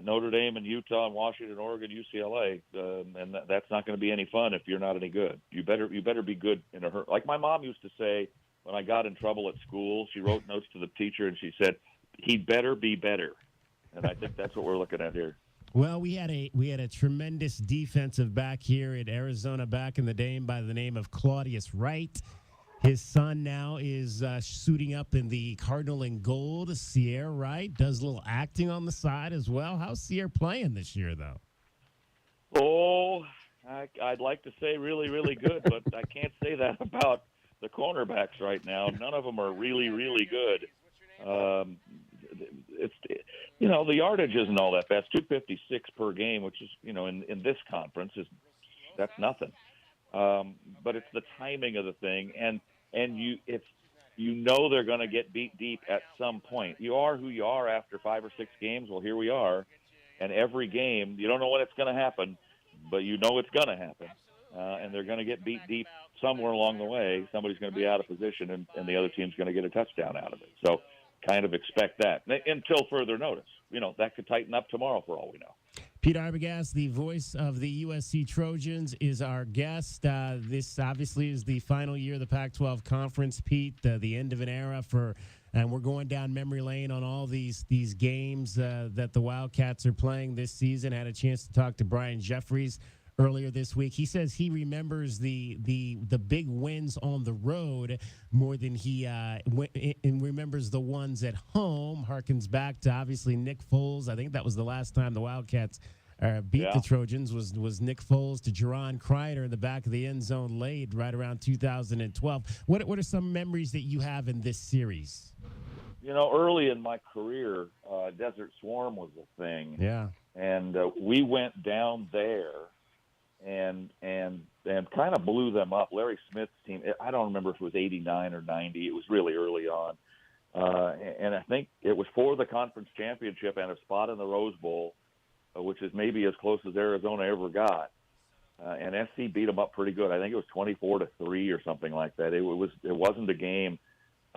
Notre Dame and Utah and Washington, Oregon, UCLA, and that's not going to be any fun if you're not any good. You better be good in a hurry. Like my mom used to say when I got in trouble at school, she wrote notes to the teacher and she said, "He better be better." And I think that's what we're looking at here. Well, we had a tremendous defensive back here at Arizona back in the day by the name of Claudius Wright. His son now is suiting up in the Cardinal and Gold. Sierra Wright does a little acting on the side as well. How's Sierra playing this year, though? Oh, I'd like to say really, really good, but I can't say that about the cornerbacks right now. None of them are really, really good. The yardage isn't all that fast. 256 per game, which is, in this conference, that's nothing. But it's the timing of the thing, and they're going to get beat deep at some point. You are who you are after 5 or 6 games. Well, here we are, and every game you don't know when it's going to happen, but you know it's going to happen, and they're going to get beat deep somewhere along the way. Somebody's going to be out of position, and the other team's going to get a touchdown out of it. So, kind of expect that until further notice. That could tighten up tomorrow for all we know. Pete Arbogast, the voice of the USC Trojans, is our guest. This obviously is the final year of the Pac-12 Conference, Pete, the end of an era for And we're going down memory lane on all these games that the Wildcats are playing this season. I had a chance to talk to Brian Jeffries earlier this week. He says he remembers the big wins on the road more than he and remembers the ones at home. Harkens back to obviously Nick Foles. I think that was the last time the Wildcats beat the Trojans was Nick Foles to Jerron Kreider in the back of the end zone late right around 2012. What are some memories that you have in this series? Early in my career, Desert Swarm was a thing. Yeah. And we went down there and kind of blew them up. Larry Smith's team, I don't remember if it was 89 or 90. It was really early on. And I think it was for the conference championship and a spot in the Rose Bowl, which is maybe as close as Arizona ever got. And SC beat them up pretty good. I think it was 24-3 or something like that. It wasn't a game.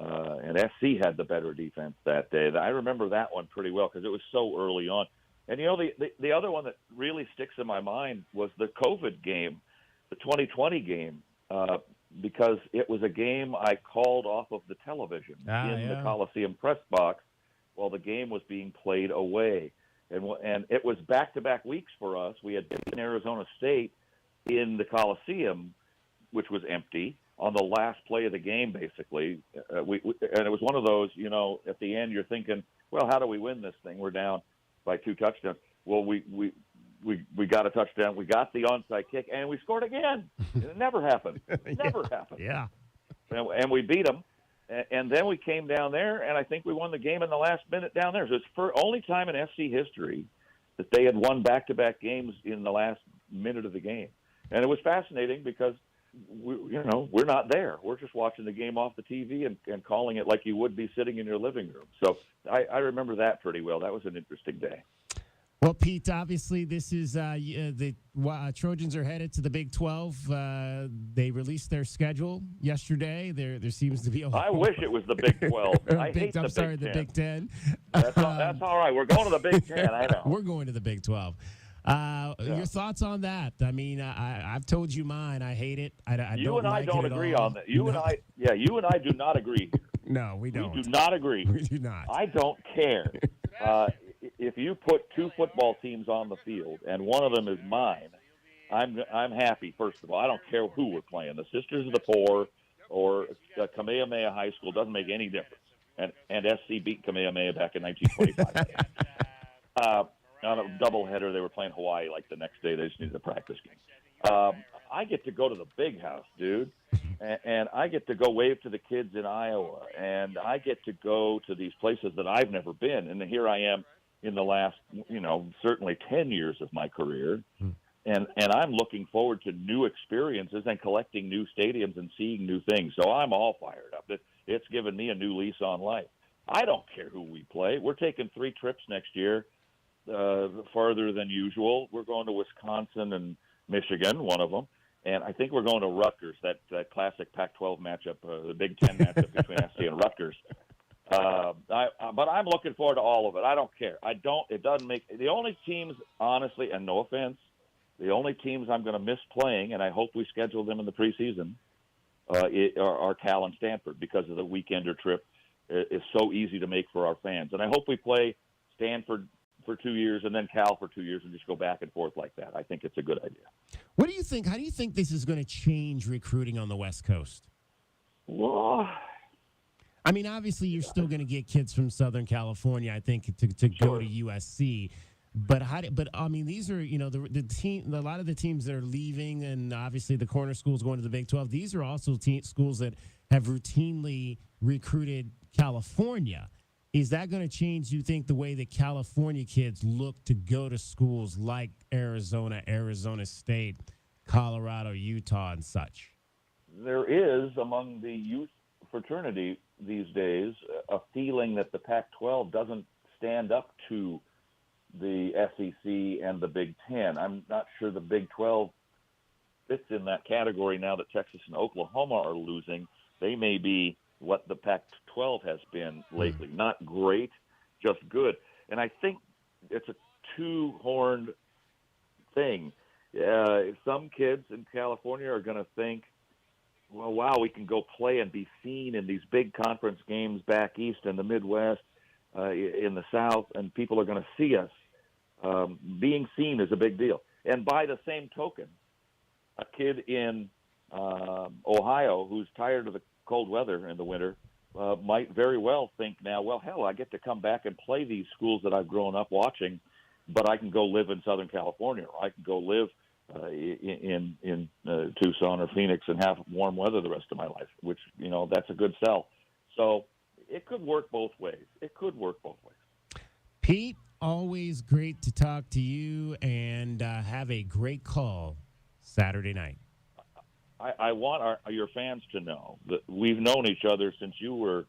And SC had the better defense that day. I remember that one pretty well because it was so early on. And, the other one that really sticks in my mind was the COVID game, the 2020 game, because it was a game I called off of the television the Coliseum press box while the game was being played away. And it was back-to-back weeks for us. We had beaten Arizona State in the Coliseum, which was empty, on the last play of the game, basically. And it was one of those, at the end you're thinking, well, how do we win this thing? We're down by 2 touchdowns. Well, we got a touchdown. We got the onside kick, and we scored again. It never happened. Never happened. Yeah. And we beat them. And then we came down there, and I think we won the game in the last minute down there. So it's the only time in SC history that they had won back-to-back games in the last minute of the game. And it was fascinating because we're not there. We're just watching the game off the TV and calling it like you would be sitting in your living room. So I remember that pretty well. That was an interesting day. Well, Pete, obviously this is the Trojans are headed to the Big 12. They released their schedule yesterday. There seems to be a I wish it was the Big 12. I hate the Big 10. That's all right. We're going to the Big 10. I know. We're going to the Big 12. Your thoughts on that? I mean, I've told you mine. I hate it. You and I don't agree on that. You and I do not agree. No, we don't. We do not agree. We do not. I don't care. If you put 2 football teams on the field and one of them is mine, I'm happy. First of all, I don't care who we're playing. The Sisters of the Poor or Kamehameha High School doesn't make any difference. And SC beat Kamehameha back in 1925. On a doubleheader, they were playing Hawaii like the next day. They just needed a practice game. I get to go to the big house, dude, and I get to go wave to the kids in Iowa, and I get to go to these places that I've never been. And here I am in the last, certainly 10 years of my career, and I'm looking forward to new experiences and collecting new stadiums and seeing new things. So I'm all fired up. It's given me a new lease on life. I don't care who we play. We're taking 3 trips next year. Farther than usual. We're going to Wisconsin and Michigan, one of them, and I think we're going to Rutgers, that classic Pac-12 matchup, the Big Ten matchup between SC and Rutgers. But I'm looking forward to all of it. I don't care. It doesn't make the only teams, honestly, and no offense, the only teams I'm going to miss playing, and I hope we schedule them in the preseason, are Cal and Stanford because of the weekender trip is so easy to make for our fans, and I hope we play Stanford for 2 years and then Cal for 2 years and just go back and forth like that. I think it's a good idea. What do you think? How do you think this is going to change recruiting on the West Coast? Well, I mean, obviously you're still going to get kids from Southern California, I think, to go to USC. But I mean, these are, the team. A lot of the teams that are leaving, and obviously the corner schools going to the Big 12. These are also schools that have routinely recruited California. Is that going to change, you think, the way that California kids look to go to schools like Arizona, Arizona State, Colorado, Utah, and such? There is, among the youth fraternity these days, a feeling that the Pac-12 doesn't stand up to the SEC and the Big Ten. I'm not sure the Big 12 fits in that category now that Texas and Oklahoma are losing. They may be what the Pac-12 has been lately. Not great, just good. And I think it's a two-horned thing. Some kids in California are going to think well, wow, we can go play and be seen in these big conference games back east in the Midwest, in the South, and people are going to see us. Being seen is a big deal. And by the same token, a kid in Ohio who's tired of the cold weather in the winter might very well think now, well, hell, I get to come back and play these schools that I've grown up watching, but I can go live in Southern California, or I can go live in Tucson or Phoenix and have warm weather the rest of my life, which, that's a good sell. So it could work both ways. Pete, always great to talk to you, and have a great call Saturday night. I want your fans to know that we've known each other since you were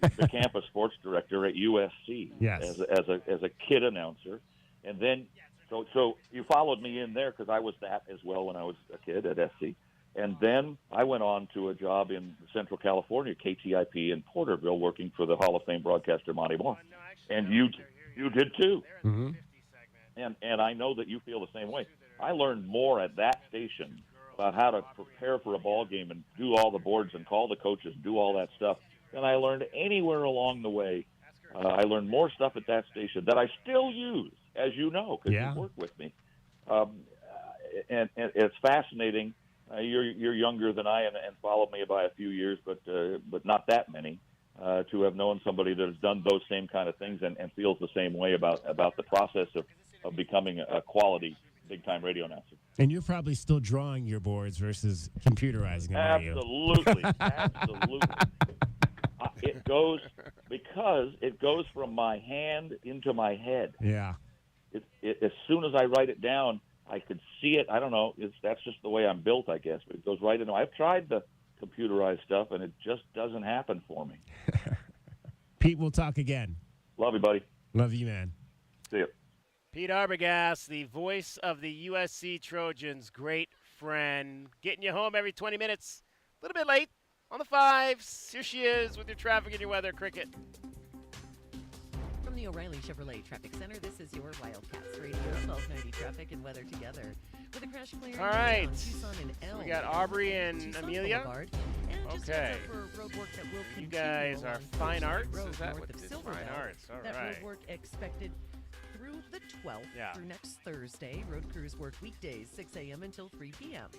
the campus sports director at USC. Yes. As a kid announcer, and then so you followed me in there because I was that as well when I was a kid at SC, and then I went on to a job in Central California, KTIP in Porterville, working for the Hall of Fame broadcaster Monty Moore, and you did too. Mm-hmm. And I know that you feel the same way. I learned more at that station about how to prepare for a ball game and do all the boards and call the coaches and do all that stuff than I learned anywhere along the way. I learned more stuff at that station that I still use, as you know, because you work with me. And it's fascinating. You're younger than I and followed me by a few years, but not that many. To have known somebody that has done those same kind of things and feels the same way about the process of becoming a quality big-time radio announcer. And you're probably still drawing your boards versus computerizing them, are you? Absolutely. It goes from my hand into my head. Yeah. As soon as I write it down, I could see it. I don't know. That's just the way I'm built, I guess. But it goes right into. I've tried the computerized stuff, and it just doesn't happen for me. Pete, we'll talk again. Love you, buddy. Love you, man. See you. Pete Arbogast, the voice of the USC Trojans, great friend, getting you home every 20 minutes. A little bit late on the fives. Here she is with your traffic and your weather, Cricket. From the O'Reilly Chevrolet Traffic Center, this is your Wildcats Radio 1290 traffic and weather together. With a crash clearing All right. on Tucson and So Elm. we got Aubrey and Tucson Amelia. Boulevard. And just Okay. heads up for road work that will You continue guys are along Fine First Arts? Road Is that north what of it is? Silver Fine Bell. Arts. All that right. road work expected through the 12th through next Thursday. Road crews work weekdays 6 a.m. until 3 p.m.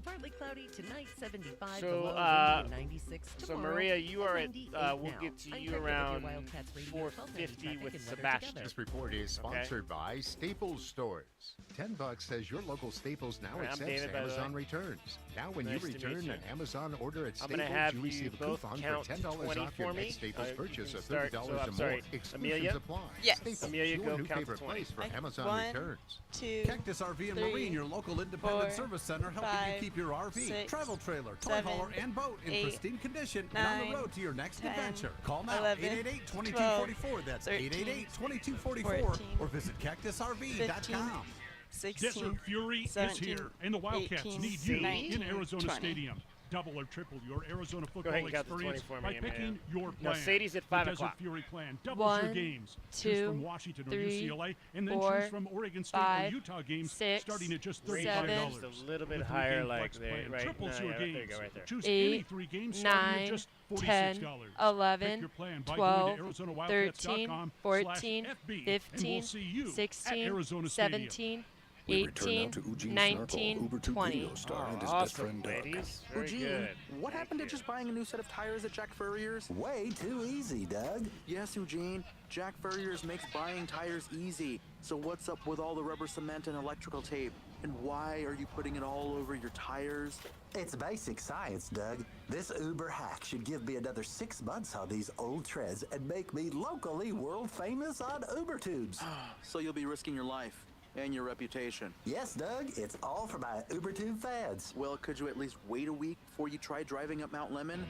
Partly cloudy tonight, 75. So, the low, windy 96 so tomorrow, Maria, you are at, 98 we'll now. get to I'm you Cricket with your around Wildcats Radio 4:50 1290 with traffic and weather Sebastian. together. This report is sponsored by Staples Stores. $10 says your local Staples now I'm accepts David, by the Amazon way. returns. Now when Nice you to return meet you. an Amazon order at I'm gonna Staples, have you you receive a both coupon for count $10 20 off for your me. next Staples You purchase can of start- $30 so or I'm more. sorry, Exclusions Amelia? apply. Yes. Staples, Amelia, your go new count to favorite 20. place for Amazon 1, returns. 2, Cactus RV and 3, Marine, your local independent 4, service center, helping 5, you keep your RV, 6, travel trailer, toy 7, hauler, and boat in 8, pristine condition and on the 9, road to your next 10, adventure. Call now, 11, 888-2244. That's 13, 888-2244. 14, Or visit cactusrv.com. 16, Desert Fury 17, is here, and the Wildcats 18, need you 19, in Arizona 20. Stadium. Double or triple your Arizona Go football ahead and count to 20 experience for me, by Amelia. picking your No, plan. Sadie's at The 5 Desert o'clock. Fury plan doubles your 1, games. 2, Choose from Washington or 3, UCLA, and then 4, choose from Oregon State 5, or Utah games 6, starting at just Raise $35. it just a little bit The higher, three-game like flex there, plan right? triples No, your yeah, games. there you go, right there. Choose 8, any three games starting at just $46. 9, 11, Pick your plan by 12, going to 13, ArizonaWildcats.com 14, /FB, 15, and we'll see you at 16, Arizona Stadium. 17, We return now 18, to Eugene 19, Snarkle, Uber 2 20. video star, and his Awesome, best friend Doug. ladies. Very Eugene, good. what happened to just buying a new set of tires at Jack Furrier's? Way too easy, Doug. Yes, Eugene. Jack Furrier's makes buying tires easy. So what's up with all the rubber cement and electrical tape? And why are you putting it all over your tires? It's basic science, Doug. This Uber hack should give me another 6 months on these old treads and make me locally world famous on Uber tubes. So you'll be risking your life and your reputation. Yes, Doug. It's all for my Uber tube fans. Well, could you at least wait a week before you try driving up Mount Lemon?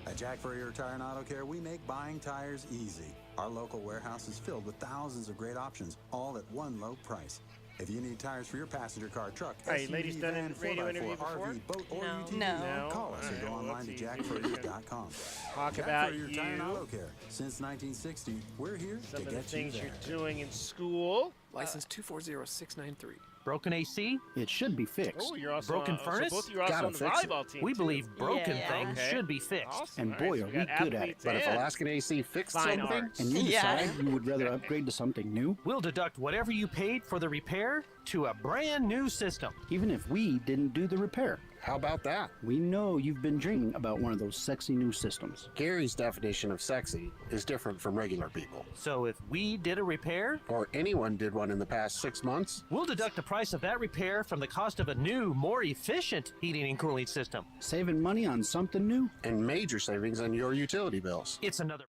At Jack Furrier Tire and Auto Care, we make buying tires easy. Our local warehouse is filled with thousands of great options, all at one low price. If you need tires for your passenger car, truck, Hey, SUV, ladies done van, a radio 4x4, interview before? RV, boat, or No. UTV, No. call us or Alright, go well, online to that's easy. jackfurrier.com. Talk Jack about Furrier Tire and you. Auto Care. Since 1960, we're here Some to of the get you things there. you're doing in school. License 240693. Broken AC? It should be fixed. Oh, you're also broken furnace? So both of you are also Gotta on the fix it. volleyball team. We believe broken things should be fixed. And boy, are we good at it. But if Alaskan AC fixed something and you decide you would rather upgrade to something new, We'll deduct whatever you paid for the repair to a brand new system. even if we didn't do the repair. How about that? We know you've been dreaming about one of those sexy new systems. Gary's definition of sexy is different from regular people. So if we did a repair, or anyone did one in the past 6 months, we'll deduct the price of that repair from the cost of a new, more efficient heating and cooling system. saving money on something new and major savings on your utility bills. It's another.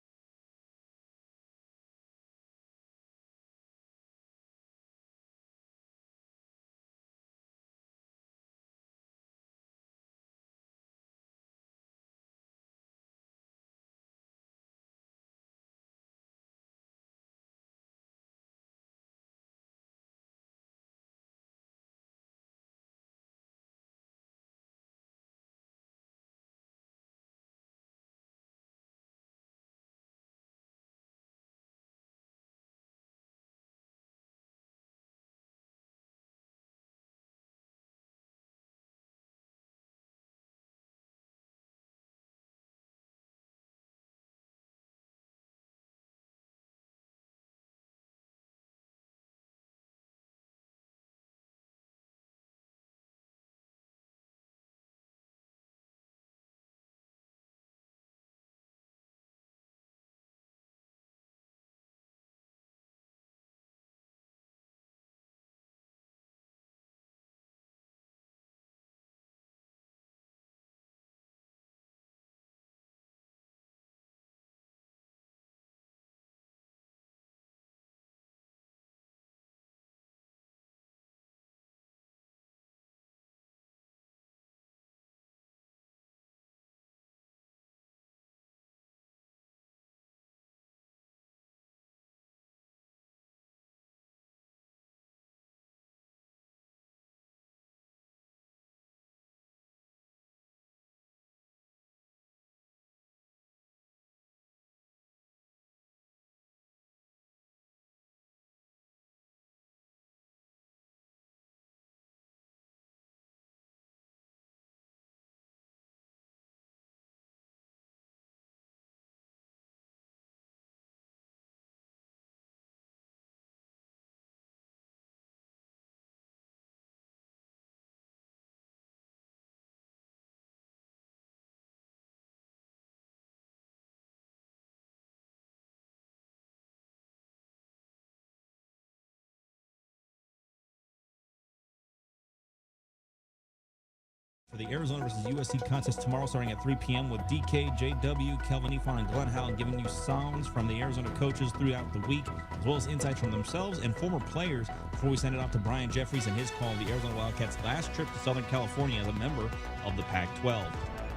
For the Arizona versus USC contest tomorrow starting at 3 p.m. with DK, JW, Kelvin Efon, and Glenn Howell giving you songs from the Arizona coaches throughout the week, as well as insights from themselves and former players before we send it off to Brian Jeffries and his call of the Arizona Wildcats' last trip to Southern California as a member of the Pac-12.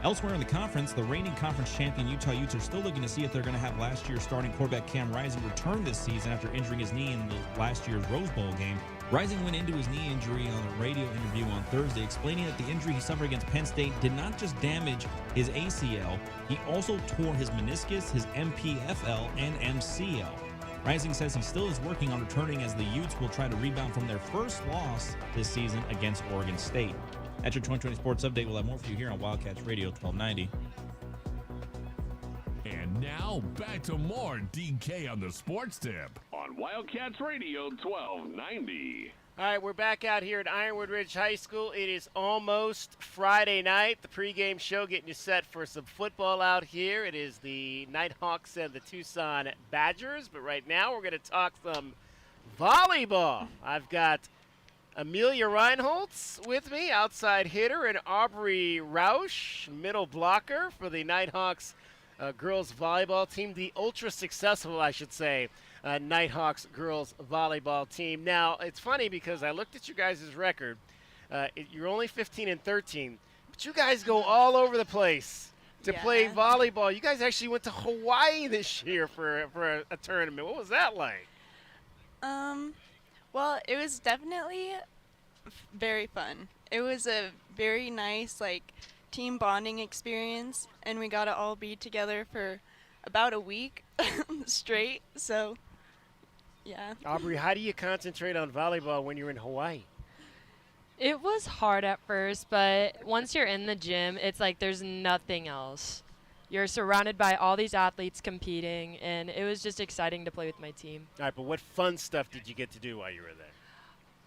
Elsewhere in the conference, the reigning conference champion Utah Utes are still looking to see if they're going to have last year's starting quarterback Cam Rising return this season after injuring his knee in the last year's Rose Bowl game. Rising went into his knee injury on a radio interview on Thursday, explaining that the injury he suffered against Penn State did not just damage his ACL, he also tore his meniscus, his MPFL, and MCL. Rising says he still is working on returning as the Utes will try to rebound from their first loss this season against Oregon State. That's your 2020 Sports Update. We'll have more for you here on Wildcats Radio 1290. And now, back to more DK on the Sports Tip on Wildcats Radio 1290. All right, we're back out here at Ironwood Ridge High School. It is almost Friday night. The pregame show getting you set for some football out here. It is the Nighthawks and the Tucson Badgers. But right now we're going to talk some volleyball. I've got Amelia Reinholtz with me, outside hitter, and Aubrey Roush, middle blocker for the Nighthawks girls volleyball team, the ultra successful, I should say, Nighthawks girls volleyball team. Now, it's funny because I looked at you guys' record. You're only 15-13, but you guys go all over the place to play volleyball. You guys actually went to Hawaii this year for a tournament. What was that like? Well, it was definitely very fun. It was a very nice, team bonding experience, and we got to all be together for about a week straight, so Yeah. Aubrey, how do you concentrate on volleyball when you're in Hawaii? It was hard at first, but once you're in the gym, it's like there's nothing else. You're surrounded by all these athletes competing, and it was just exciting to play with my team. All right, but what fun stuff did you get to do while you were there?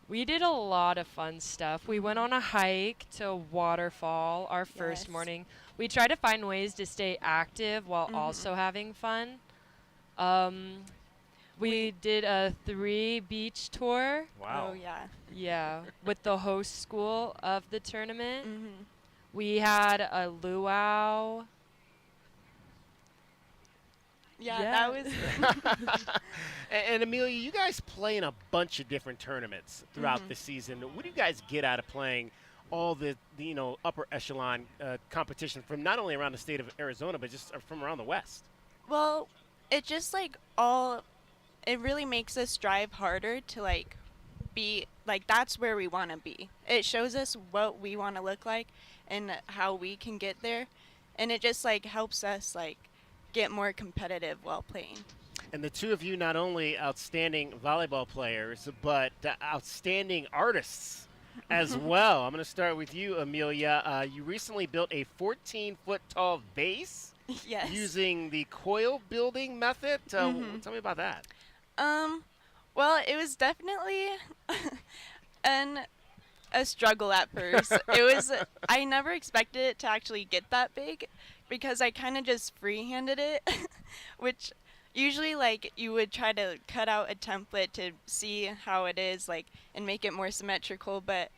We did a lot of fun stuff. We went on a hike to a waterfall our first Yes. morning. We tried to find ways to stay active while also having fun. We did a 3 beach tour. Wow. Oh, yeah. Yeah, with the host school of the tournament. Mm-hmm. We had a luau. Yeah, Yeah. that was And Amelia, you guys play in a bunch of different tournaments throughout the season. What do you guys get out of playing all the upper echelon competition from not only around the state of Arizona, but just from around the West? Well, it just it really makes us strive harder to be that's where we want to be. It shows us what we want to look like and how we can get there, and it just helps us get more competitive while playing. And the two of you, not only outstanding volleyball players, but outstanding artists as well. I'm going to start with you, Amelia. You recently built a 14-foot tall vase Yes. using the coil building method. Tell me about that. Well, it was definitely a struggle at first. I never expected it to actually get that big because I kind of just freehanded it, which usually you would try to cut out a template to see how it is and make it more symmetrical, but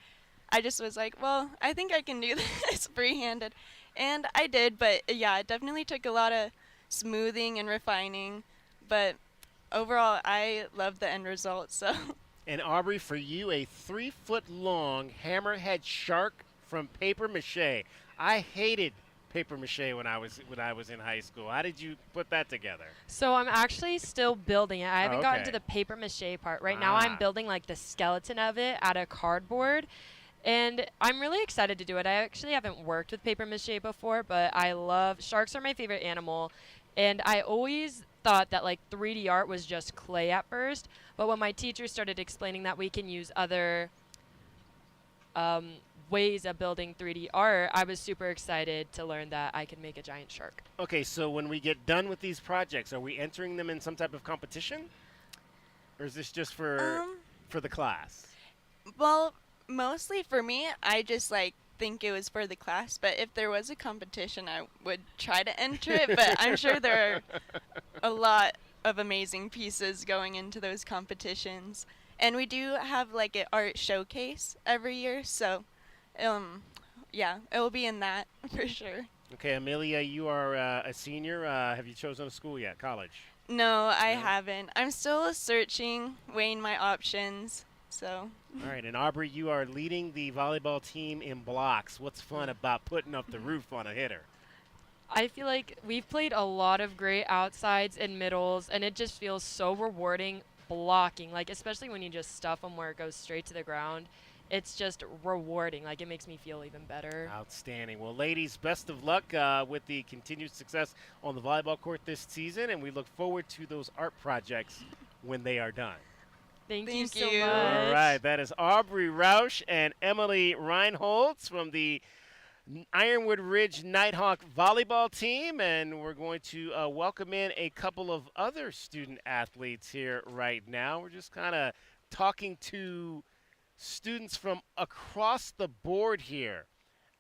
I just was well, I think I can do this freehanded. And I did, but yeah, it definitely took a lot of smoothing and refining, but overall, I love the end result. So. And Aubrey, for you, a 3-foot-long hammerhead shark from paper mache. I hated paper mache when I was in high school. How did you put that together? So I'm actually still building it. I haven't gotten to okay. the paper mache part. Right now I'm building the skeleton of it out of cardboard. And I'm really excited to do it. I actually haven't worked with paper mache before, but sharks are my favorite animal. And I always thought that 3D art was just clay at first. But when my teacher started explaining that we can use other ways of building 3D art, I was super excited to learn that I can make a giant shark. Okay, so when we get done with these projects, are we entering them in some type of competition? Or is this just for the class? Well, mostly for me, I just think it was for the class, but if there was a competition, I would try to enter it, but I'm sure there are a lot of amazing pieces going into those competitions. And we do have an art showcase every year, so yeah, it will be in that for sure. Okay, Amelia, you are a senior. Have you chosen a school yet, college? No, I haven't. I'm still searching, weighing my options. So. All right, and Aubrey, you are leading the volleyball team in blocks. What's fun about putting up the roof on a hitter? I feel like we've played a lot of great outsides and middles, and it just feels so rewarding blocking, especially when you just stuff them where it goes straight to the ground. It's just rewarding. It makes me feel even better. Outstanding. Well, ladies, best of luck with the continued success on the volleyball court this season, and we look forward to those art projects when they are done. Thank you so you. much. All right, that is Aubrey Rausch and Emily Reinholtz from the Ironwood Ridge Nighthawk volleyball team, and we're going to welcome in a couple of other student athletes here right now. We're just kind of talking to students from across the board here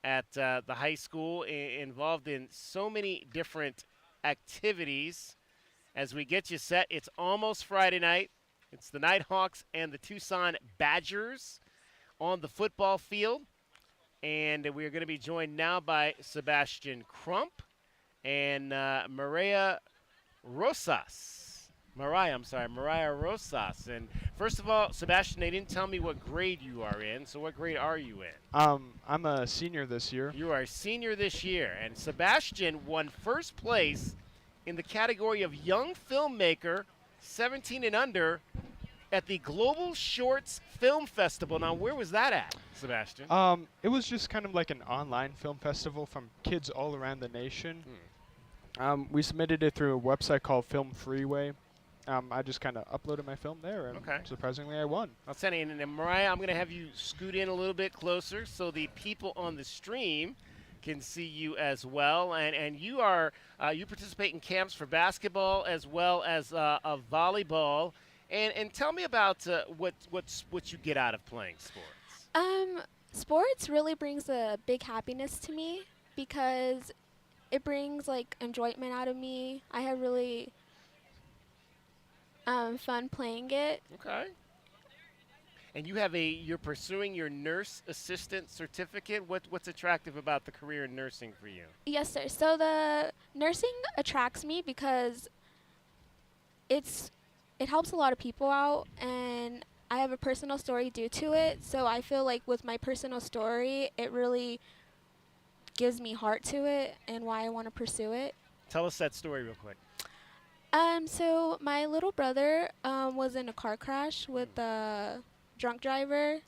at the high school, involved in so many different activities. As we get you set, it's almost Friday night. It's the Nighthawks and the Tucson Badgers on the football field. And we're going to be joined now by Sebastian Crump and Mariah Rosas. Mariah Rosas. And first of all, Sebastian, they didn't tell me what grade you are in. So what grade are you in? I'm a senior this year. You are a senior this year. And Sebastian won first place in the category of Young Filmmaker, 17 and under, at the Global Shorts Film Festival. Now, where was that at, Sebastian? It was just kind of like an online film festival from kids all around the nation. We submitted it through a website called Film Freeway, I just kind of uploaded my film there, and Okay. surprisingly, I won. Outstanding. And then Mariah, I'm going to have you scoot in a little bit closer so the people on the stream can see you as well. And you are you participate in camps for basketball as well as of volleyball. And tell me about what you get out of playing sports. Sports really brings a big happiness to me because it brings like enjoyment out of me. I have really fun playing it. Okay. And you're pursuing your nurse assistant certificate. What's attractive about the career in nursing for you? Yes, sir. So the nursing attracts me because it helps a lot of people out, and I have a personal story due to it. So I feel like with my personal story, it really gives me heart to it and why I want to pursue it. Tell us that story real quick. So my little brother was in a car crash with a drunk driver,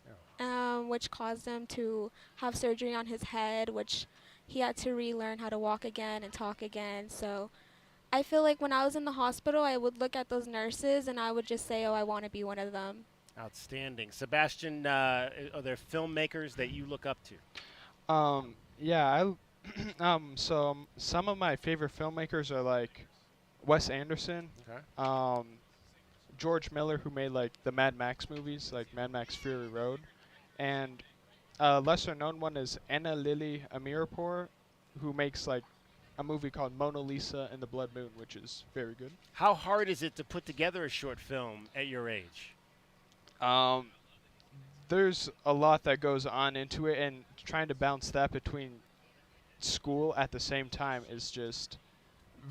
which caused him to have surgery on his head, which he had to relearn how to walk again and talk again. So I feel like when I was in the hospital, I would look at those nurses and I would just say, oh, I want to be one of them. Outstanding. Sebastian, are there filmmakers that you look up to? Yeah, so some of my favorite filmmakers are like Wes Anderson, Okay. George Miller, who made like the Mad Max movies, like Mad Max Fury Road, and a lesser known one is Anna Lily Amirpour, who makes like a movie called Mona Lisa and the Blood Moon, which is very good. How hard is it to put together a short film at your age? There's a lot that goes on into it, and trying to balance that between school at the same time is just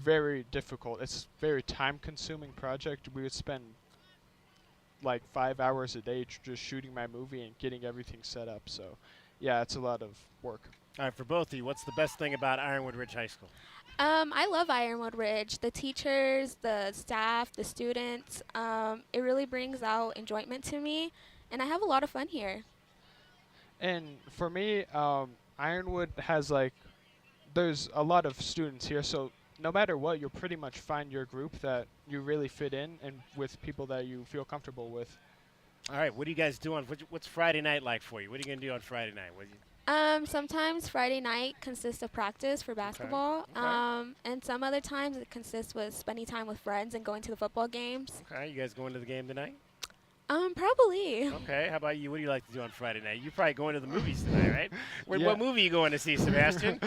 very difficult. It's a very time-consuming project. We would spend like 5 hours a day just shooting my movie and getting everything set up. So, yeah, it's a lot of work. All right, for both of you, what's the best thing about Ironwood Ridge High School? I love Ironwood Ridge. The teachers, the staff, the students. It really brings out enjoyment to me, and I have a lot of fun here. And for me, Ironwood has like, there's a lot of students here, so no matter what, you'll pretty much find your group that you really fit in and with people that you feel comfortable with. All right, what do you guys do what's Friday night like for you? What are you going to do on Friday night? Sometimes Friday night consists of practice for basketball, Okay. and some other times it consists with spending time with friends and going to the football games. Okay, you guys going to the game tonight? Probably. Okay, how about you? What do you like to do on Friday night? You're probably going to the movies tonight, right? Yeah. What movie are you going to see, Sebastian?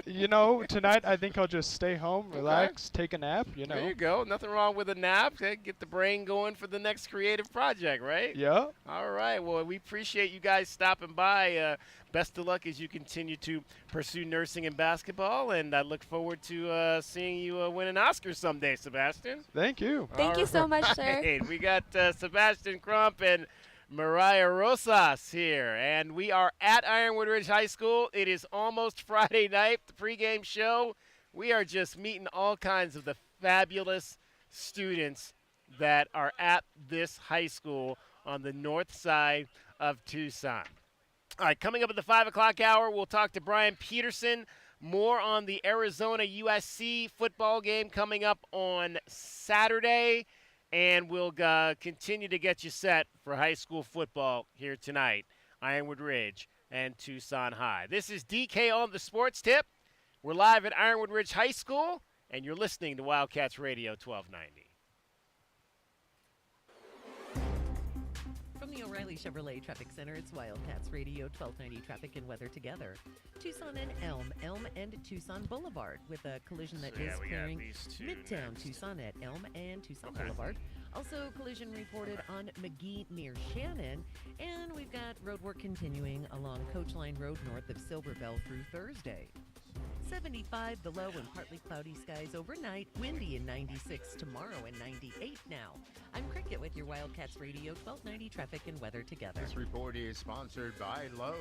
You know, tonight I think I'll just stay home, relax, take a nap, you know. There you go. Nothing wrong with a nap. Get the brain going for the next creative project, right? Yeah. All right. Well, we appreciate you guys stopping by. Best of luck as you continue to pursue nursing and basketball, and I look forward to seeing you win an Oscar someday, Sebastian. Thank you. Thank you so much, sir. We got Sebastian Crump and Mariah Rosas here, and we are at Ironwood Ridge High School. It is almost Friday night, the pregame show. We are just meeting all kinds of the fabulous students that are at this high school on the north side of Tucson. All right, coming up at the 5 o'clock hour, we'll talk to Brian Peterson. More on the Arizona USC football game coming up on Saturday. And we'll continue to get you set for high school football here tonight, Ironwood Ridge and Tucson High. This is DK on the Sports Tip. We're live at Ironwood Ridge High School, and you're listening to Wildcats Radio 1290. From the O'Reilly Chevrolet Traffic Center, it's Wildcats Radio 1290 Traffic and Weather Together. Tucson and Elm and Tucson Boulevard with a collision that is clearing Midtown Tucson at Elm and Tucson Boulevard. Also, collision reported on McGee near Shannon. And we've got road work continuing along Coach Line Road north of Silver Bell through Thursday. 75 the low and partly cloudy skies overnight. Windy in 96 tomorrow and 98 now. I'm Cricket with your Wildcats Radio 1290 Traffic and Weather Together. This report is sponsored by Lowe's.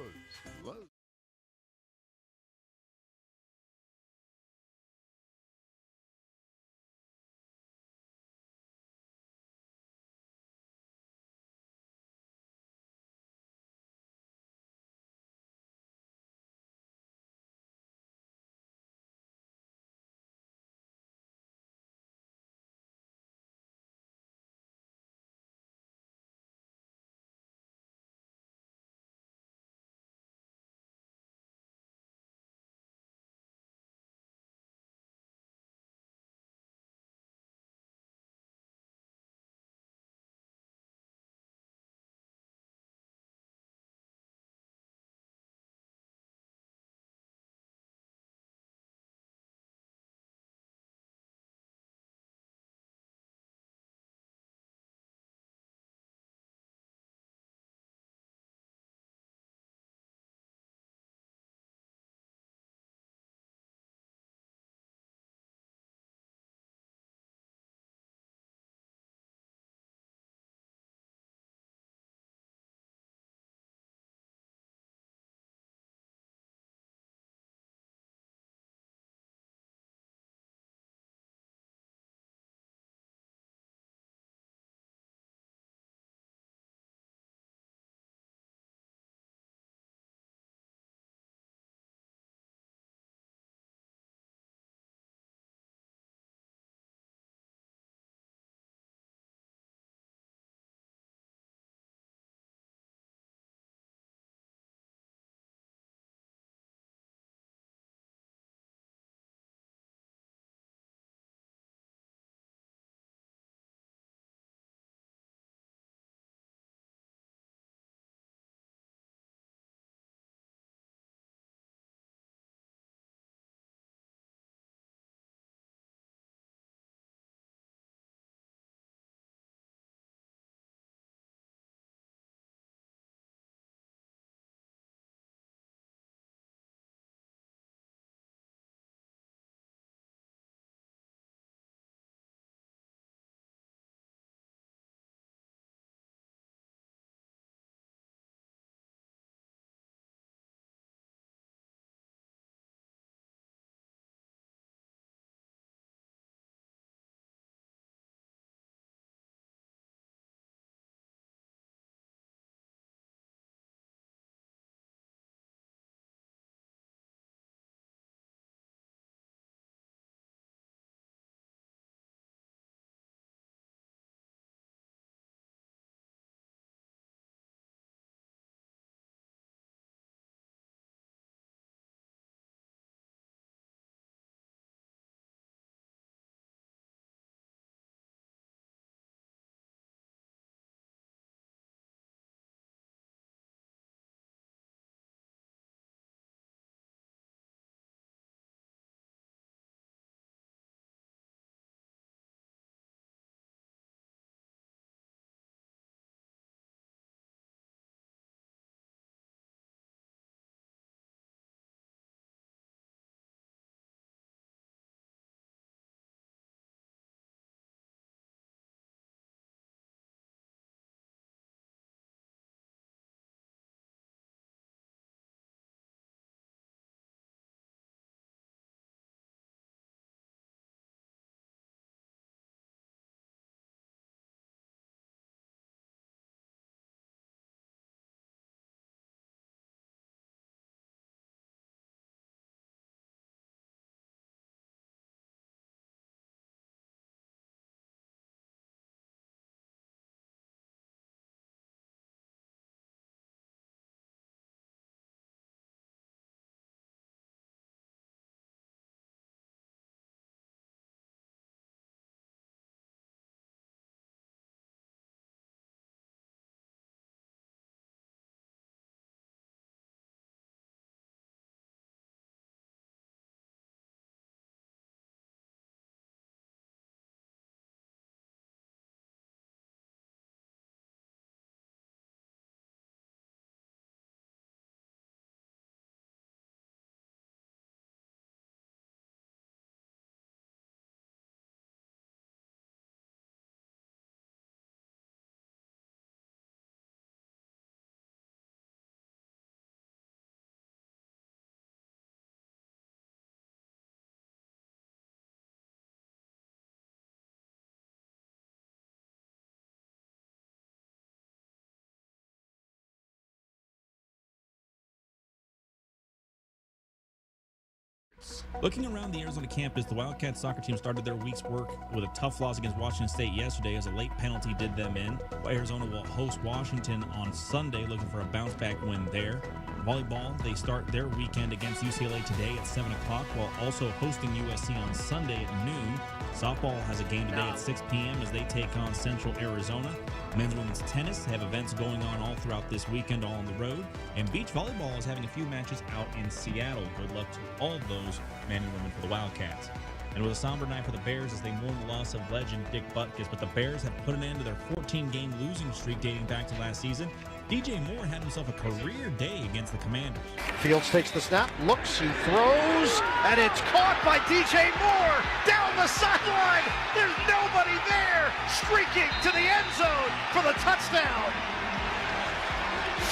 Looking around the Arizona campus, the Wildcats soccer team started their week's work with a tough loss against Washington State yesterday as a late penalty did them in. Arizona will host Washington on Sunday, looking for a bounce-back win there. Volleyball, they start their weekend against UCLA today at 7 o'clock while also hosting USC on Sunday at noon. Softball has a game today at 6 p.m. as they take on Central Arizona. Men's and women's tennis have events going on all throughout this weekend, all on the road. And beach volleyball is having a few matches out in Seattle. Good luck to all of those men and women for the Wildcats. And with a somber night for the Bears as they mourn the loss of legend Dick Butkus, but the Bears have put an end to their 14-game losing streak dating back to last season. DJ Moore had himself a career day against the Commanders. Fields takes the snap, looks, he throws, and it's caught by DJ Moore down the sideline. There's nobody there, streaking to the end zone for the touchdown.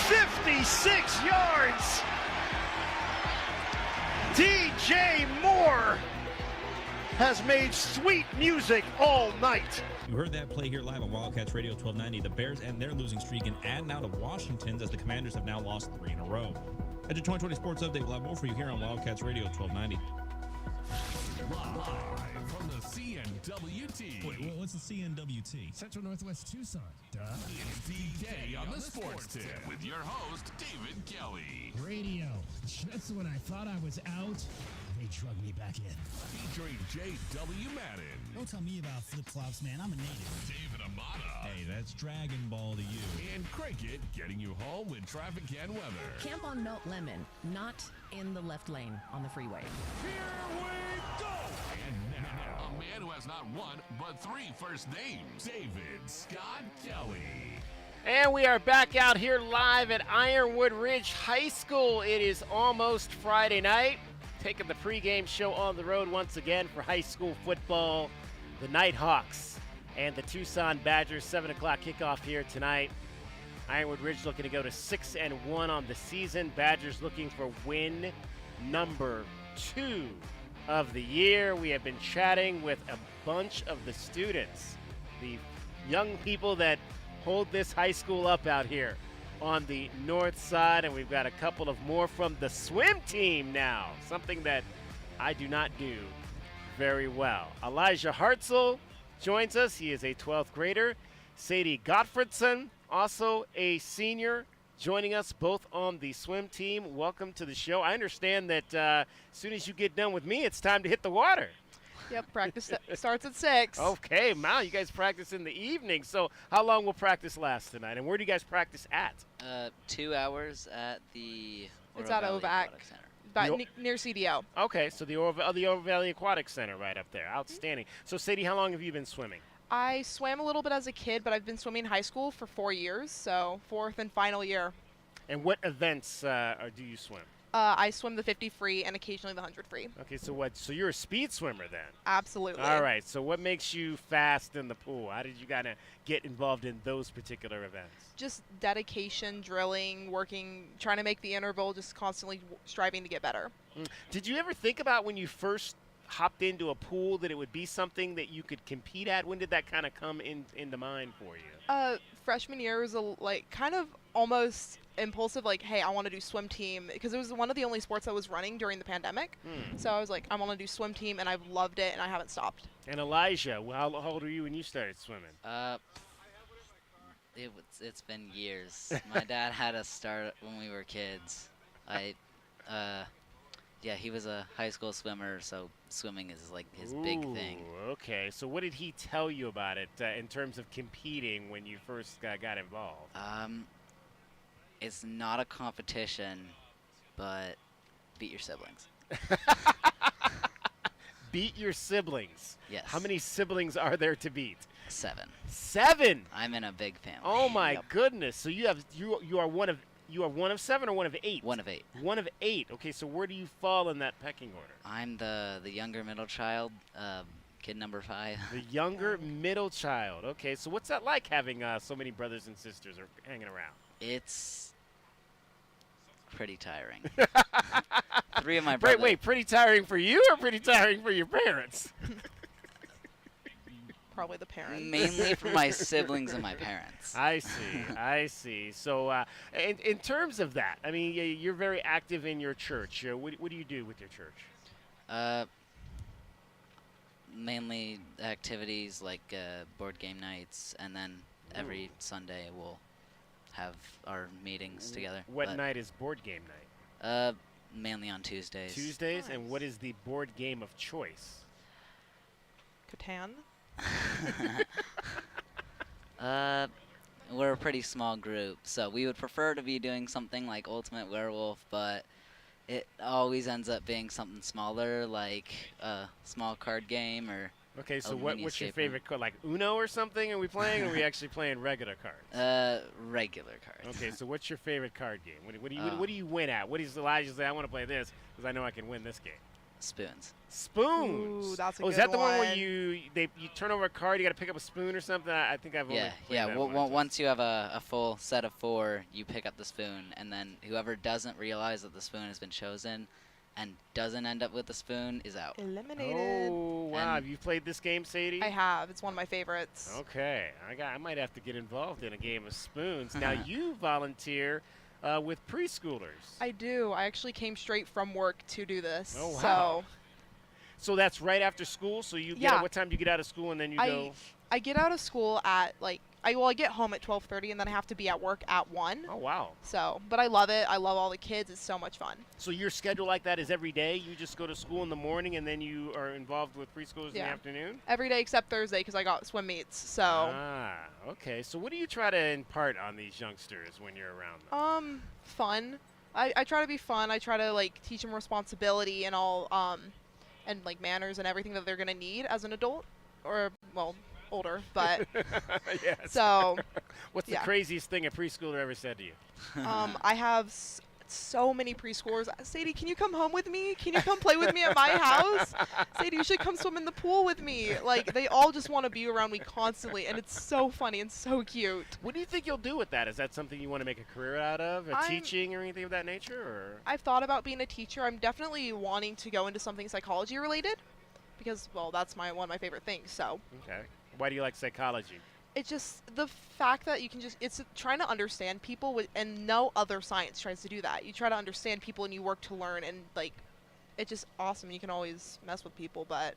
56 yards. DJ Moore has made sweet music all night. You heard that play here live on Wildcats Radio 1290. The Bears end their losing streak and add now to Washington's as the Commanders have now lost 3 in a row. At your 2020 Sports Update, we'll have more for you here on Wildcats Radio 1290. Live from the CNWT. Wait, what's the CNWT? Central Northwest Tucson. Duh. It's DK on the Sports Tip with your host, David Kelly. Radio. Just when I thought I was out, they drug me back in. Featuring J.W. Madden. Don't tell me about flip-flops, man. I'm a native. David Amata. Hey, that's Dragon Ball to you. And Cricket getting you home with traffic and weather. Camp on Melt Lemon, not in the left lane on the freeway. Here we go! And now, a man who has not one, but 3 first names. David Scott Kelly. And we are back out here live at Ironwood Ridge High School. It is almost Friday night. Taking the pregame show on the road once again for high school football. The Nighthawks and the Tucson Badgers, 7 o'clock kickoff here tonight. Ironwood Ridge looking to go to 6-1 on the season. Badgers looking for win number 2 of the year. We have been chatting with a bunch of the students, the young people that hold this high school up out here on the north side, and we've got a couple of more from the swim team now, something that I do not do very well. Elijah Hartzell joins us. He is a 12th grader. Sadie Gottfredson, also a senior, joining us both on the swim team. Welcome to the show. I understand that as soon as you get done with me, it's time to hit the water. Yep, practice starts at 6. Okay, wow, you guys practice in the evening. So how long will practice last tonight, and where do you guys practice at? 2 hours at the It's Oro at Valley OVAC, Aquatic Center. near CDO. Okay, so the Oro Valley Aquatic Center right up there. Outstanding. So, Sadie, how long have you been swimming? I swam a little bit as a kid, but I've been swimming in high school for 4 years, so 4th and final year. And what events do you swim? I swim the 50 free and occasionally the 100 free. Okay, so you're a speed swimmer then? Absolutely. All right, so what makes you fast in the pool? How did you kind of get involved in those particular events? Just dedication, drilling, working, trying to make the interval, just constantly striving to get better. Did you ever think about when you first hopped into a pool that it would be something that you could compete at? When did that kind of come into mind for you? Freshman year was kind of almost impulsive, like, hey, I want to do swim team, because it was one of the only sports I was running during the pandemic. So I was like, I want to do swim team, and I've loved it, and I haven't stopped. And Elijah, how old were you when you started swimming? It's been years. My dad had us start when we were kids. He was a high school swimmer, so swimming is like his big thing. Okay, so what did he tell you about it in terms of competing when you first got involved? It's not a competition, but beat your siblings. Beat your siblings? Yes. How many siblings are there to beat? 7. 7? I'm in a big family. Oh my goodness! So you are one of 7 or one of 8? 1 of 8. 1 of 8. Okay, so where do you fall in that pecking order? I'm the younger middle child, kid number 5. The younger middle child. Okay, so what's that like having so many brothers and sisters hanging around? It's pretty tiring. 3 of my brothers. Wait, pretty tiring for you or pretty tiring for your parents? Probably the parents. Mainly for my siblings and my parents. I see. So in terms of that, I mean, you're very active in your church. What do you do with your church? Mainly activities like board game nights, and then every Sunday we'll have our meetings together. What but, night is board game night? Mainly on Tuesdays. Tuesdays, and what is the board game of choice? Catan. We're a pretty small group, so we would prefer to be doing something like Ultimate Werewolf, but it always ends up being something smaller, like a small card game or. Okay, so a mini what's your escape room. favorite card? Like Uno or something? Are we playing, or are we actually playing regular cards? Regular cards. Okay, so what's your favorite card game? What do you win at? What does Elijah say? I want to play this because I know I can win this game. Spoons. Spoons. Ooh, that's a is good that the one where one. you turn over a card, you got to pick up a spoon or something? I think I've only played that one. Once you have a full set of 4, you pick up the spoon, and then whoever doesn't realize that the spoon has been chosen and doesn't end up with the spoon is out. Eliminated. Oh wow! Have you played this game, Sadie? I have. It's one of my favorites. Okay, I might have to get involved in a game of spoons. Now you volunteer with preschoolers. I do. I actually came straight from work to do this. Oh wow! So that's right after school. So you get what time do you get out of school and then you go? I get out of school at like I get home at 12:30 and then I have to be at work at 1. Oh wow! So, but I love it. I love all the kids. It's so much fun. So your schedule like that is every day? You just go to school in the morning and then you are involved with preschoolers in the afternoon? Every day except Thursday because I got swim meets. So. Ah, okay. So what do you try to impart on these youngsters when you're around them? Fun. I try to be fun. I try to like teach them responsibility and all, and like manners and everything that they're gonna need as an adult, or well, older. But yes. So. What's the craziest thing a preschooler ever said to you? I have so many preschoolers. Sadie, can you come home with me? Can you come play with me at my house? Sadie, you should come swim in the pool with me. Like, they all just want to be around me constantly, and it's so funny and so cute. What do you think you'll do with that? Is that something you want to make a career out of? Teaching or anything of that nature? Or? I've thought about being a teacher. I'm definitely wanting to go into something psychology related because, well, that's one of my favorite things. So. Okay. Why do you like psychology? It's just the fact that you can it's trying to understand people and no other science tries to do that. You try to understand people and you work to learn, and like it's just awesome. You can always mess with people, but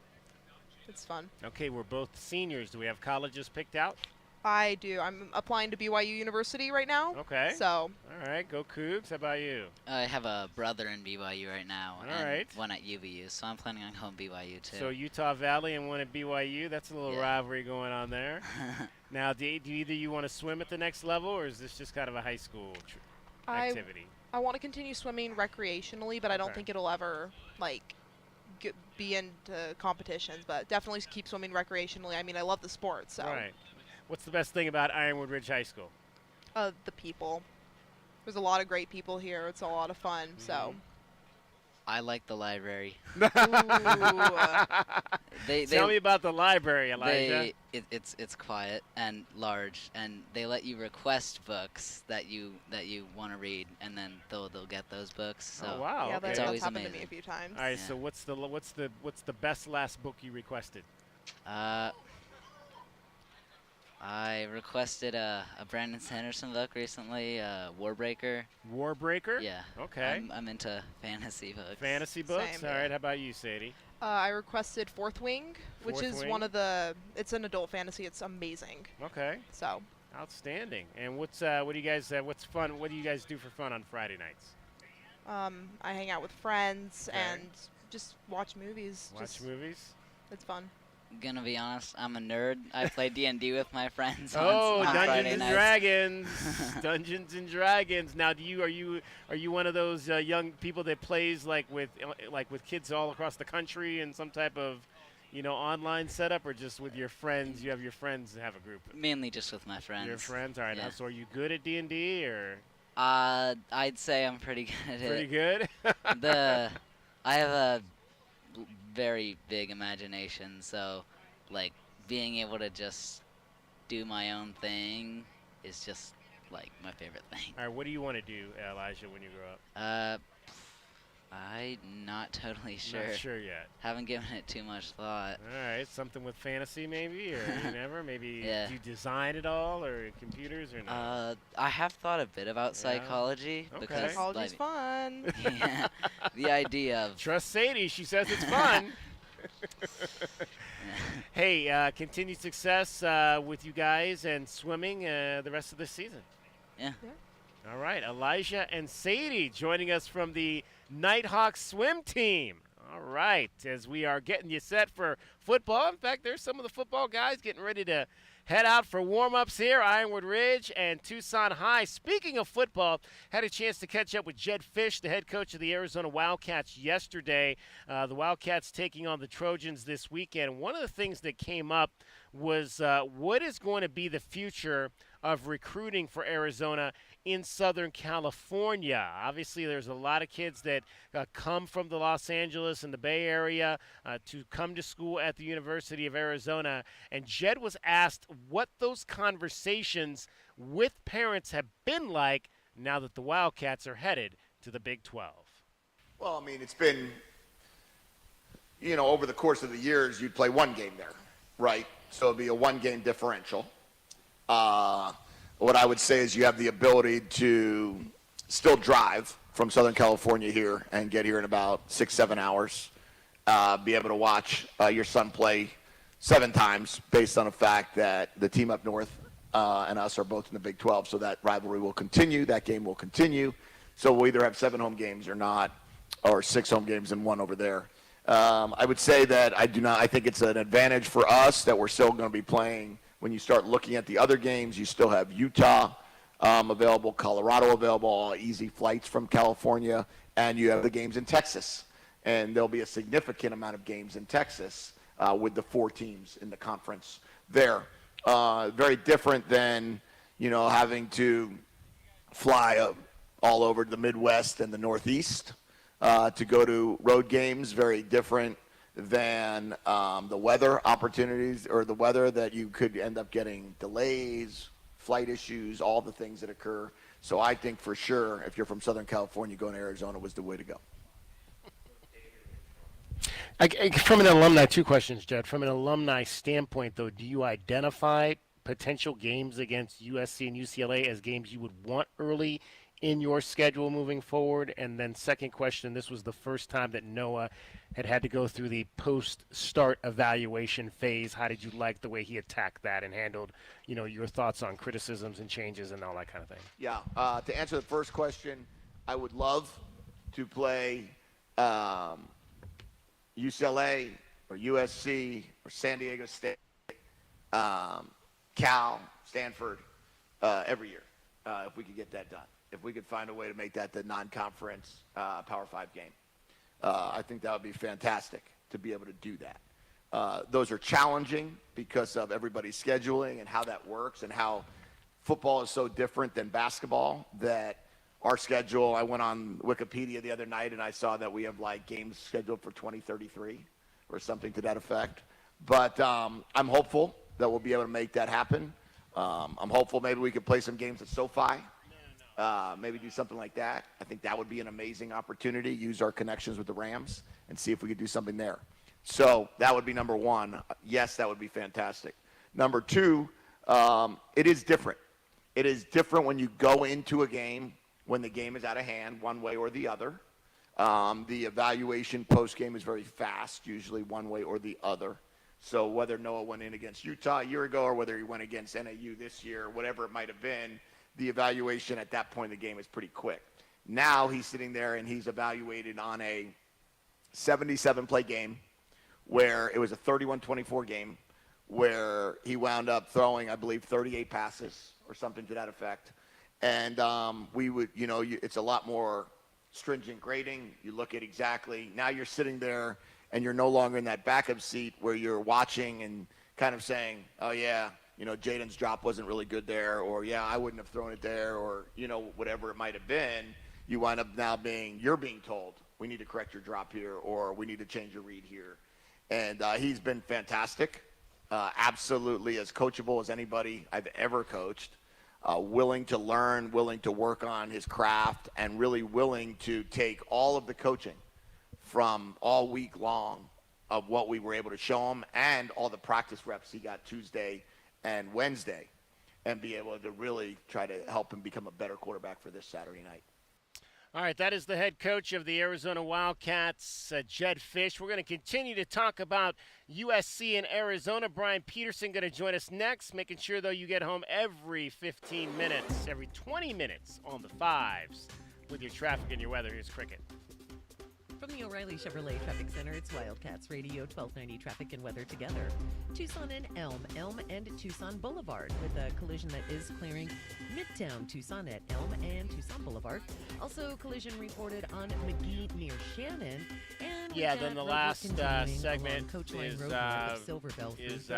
it's fun. Okay, we're both seniors. Do we have colleges picked out? I do. I'm applying to BYU University right now. Okay. So. All right, go Cougs. How about you? I have a brother in BYU right now, All right. One at UVU, so I'm planning on going BYU too. So Utah Valley and one at BYU. That's a little rivalry going on there. Now, do either you want to swim at the next level, or is this just kind of a high school activity? I want to continue swimming recreationally, but I don't think it'll ever like be into competitions. But definitely keep swimming recreationally. I mean, I love the sport, so. Right. What's the best thing about Ironwood Ridge High School? The people. There's a lot of great people here. It's a lot of fun. So. I like the library. Tell me about the library, Elijah. It's quiet and large, and they let you request books that you want to read, and then they'll get those books. So oh wow! Yeah, okay. that's always happened amazing. to me a few times. All right, so what's the best last book you requested? I requested a Brandon Sanderson book recently, Warbreaker. Warbreaker? Yeah. Okay. I'm into fantasy books. Fantasy books? Same, All right, how about you, Sadie? I requested Fourth Wing, which Fourth is Wing? one of it's an adult fantasy. It's amazing. Okay. So. Outstanding. And what do you guys what's fun? What do you guys do for fun on Friday nights? I hang out with friends and just watch movies. Watch movies? It's fun. Gonna be honest, I'm a nerd. I play D&D with my friends on Friday Dungeons and nights. Dragons. Dungeons and Dragons. Now, are you one of those young people that plays like with kids all across the country in some type of online setup, or just with your friends? You have your friends have a group. Mainly just with my friends. Your friends, all right. Yeah. So are you good at D&D or? I'd say I'm pretty good at it. Pretty good. I have a very big imagination, so like being able to just do my own thing is just like my favorite thing. All right, what do you want to do, Elijah, when you grow up? I'm not totally sure. Not sure yet. Haven't given it too much thought. All right, something with fantasy maybe, or you never? Maybe Yeah. do you design it all, or computers, or not? I have thought a bit about Yeah. psychology Okay. because Psychology's fun. yeah, the idea of Trust Sadie. She says it's fun. Hey, continued success with you guys and swimming the rest of the season. Yeah. All right, Elijah and Sadie joining us from the Nighthawks swim team. All right, as we are getting you set for football. In fact, there's some of the football guys getting ready to head out for warm-ups here, Ironwood Ridge and Tucson High. Speaking of football, had a chance to catch up with Jedd Fisch, the head coach of the Arizona Wildcats, yesterday. The Wildcats taking on the Trojans this weekend. One of the things that came up was what is going to be the future of recruiting for Arizona in Southern California. Obviously, there's a lot of kids that come from the Los Angeles and the Bay Area to come to school at the University of Arizona. And Jedd was asked what those conversations with parents have been like now that the Wildcats are headed to the Big 12. Well, I mean, it's been, over the course of the years, you'd play one game there, right? So it'd be a one-game differential. What I would say is you have the ability to still drive from Southern California here and get here in about 6-7 hours. Be able to watch your son play 7 times based on the fact that the team up north and us are both in the Big 12. So that rivalry will continue. That game will continue. So we'll either have 7 home games or not, or 6 home games and 1 over there. I would say that I think it's an advantage for us that we're still going to be playing. When you start looking at the other games, you still have Utah available, Colorado available, all easy flights from California, and you have the games in Texas. And there'll be a significant amount of games in Texas with the 4 teams in the conference there. Very different than, having to fly all over the Midwest and the Northeast to go to road games. Very different than the weather opportunities or the weather that you could end up getting delays, flight issues, all the things that occur. So I think for sure, if you're from Southern California, going to Arizona was the way to go. From an alumni, 2 questions, Jedd. From an alumni standpoint, though, do you identify potential games against USC and UCLA as games you would want early in your schedule moving forward? And then second question, this was the first time that Noah had to go through the post-start evaluation phase. How did you like the way he attacked that and handled, your thoughts on criticisms and changes and all that kind of thing? Yeah, to answer the first question, I would love to play UCLA or USC or San Diego State, Cal, Stanford every year if we could get that done. If we could find a way to make that the non-conference Power 5 game. I think that would be fantastic to be able to do that. Those are challenging because of everybody's scheduling and how that works and how football is so different than basketball that our schedule, I went on Wikipedia the other night and I saw that we have games scheduled for 2033 or something to that effect. But I'm hopeful that we'll be able to make that happen. I'm hopeful maybe we could play some games at SoFi. Maybe do something like that. I think that would be an amazing opportunity. Use our connections with the Rams and see if we could do something there. So that would be number 1. Yes, that would be fantastic. Number 2, it is different. It is different when you go into a game when the game is out of hand, one way or the other. The evaluation post-game is very fast, usually one way or the other. So whether Noah went in against Utah a year ago or whether he went against NAU this year, whatever it might have been, the evaluation at that point in the game is pretty quick. Now he's sitting there and he's evaluated on a 77-play game where it was a 31-24 game where he wound up throwing, I believe, 38 passes or something to that effect. And we would, it's a lot more stringent grading. You look at exactly, now you're sitting there and you're no longer in that backup seat where you're watching and kind of saying, oh, yeah, Jaden's drop wasn't really good there, or, yeah, I wouldn't have thrown it there, or, whatever it might have been. You wind up now you're being told, we need to correct your drop here, or we need to change your read here. And he's been fantastic, absolutely as coachable as anybody I've ever coached. willing to learn, willing to work on his craft, and really willing to take all of the coaching from all week long of what we were able to show him and all the practice reps he got Tuesday and Wednesday, and be able to really try to help him become a better quarterback for this Saturday night. All right, that is the head coach of the Arizona Wildcats, Jed Fish. We're going to continue to talk about USC and Arizona. Brian Peterson going to join us next, making sure, though, you get home every 15 minutes, every 20 minutes on the fives with your traffic and your weather. Here's Cricket. From the O'Reilly Chevrolet Traffic Center, it's Wildcats Radio 1290 Traffic and Weather together. Tucson and Elm and Tucson Boulevard with a collision that is clearing Midtown Tucson at Elm and Tucson Boulevard. Also, collision reported on McGee near Shannon. And Yeah, then the last segment is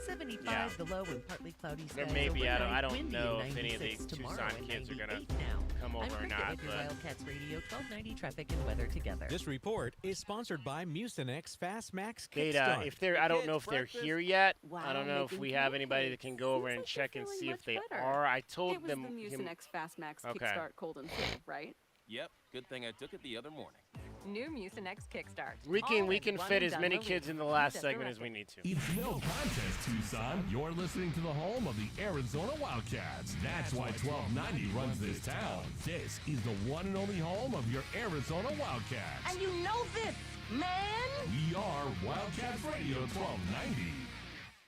75 the low and partly cloudy skies. There may be, I don't windy know and if any of the 96 tomorrow Tucson and kids are going to 98 now. come over I'm or Cricket not. with your But Wildcats Radio 1290 Traffic and Weather together. This report is sponsored by Mucinex Fast Max They'd, Kickstart. if they're, I don't know if they're here yet. I don't know if we have anybody that can go over and check and see if they are. I told It was them. the Mucinex Fast Max Okay. Kickstart Cold and Flu, right? Yep, good thing I took it the other morning. New Mucinex Kickstart. We can All in fit one as many done kids in the release. last Just segment the as we need to. It's no contest, Tucson. You're listening to the home of the Arizona Wildcats. That's why 1290 runs this town. This is the one and only home of your Arizona Wildcats. And you know this, man! We are Wildcats Radio 1290.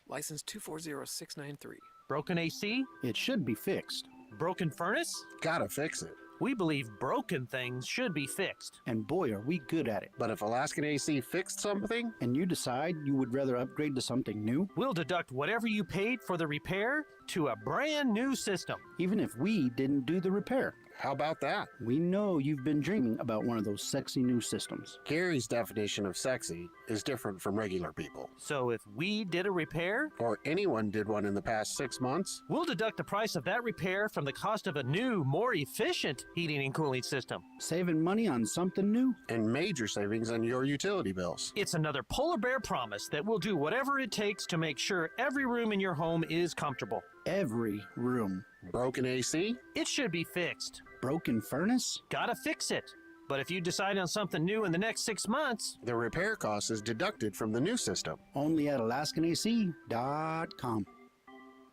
License 240693. Broken AC? It should be fixed. Broken furnace? Gotta fix it. We believe broken things should be fixed. And boy, are we good at it. But if Alaskan AC fixed something, and you decide you would rather upgrade to something new, We'll deduct whatever you paid for the repair to a brand new system. even if we didn't do the repair. How about that? We know you've been dreaming about one of those sexy new systems. Gary's definition of sexy is different from regular people. So if we did a repair, or anyone did one in the past 6 months, we'll deduct the price of that repair from the cost of a new, more efficient heating and cooling system. Saving money on something new? And major savings on your utility bills. It's another polar bear promise that we'll do whatever it takes to make sure every room in your home is comfortable. Every room. Broken AC? It should be fixed. Broken furnace? Gotta fix it. But if you decide on something new in the next 6 months, the repair cost is deducted from the new system. Only at AlaskanAC.com.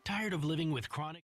tired of living with chronic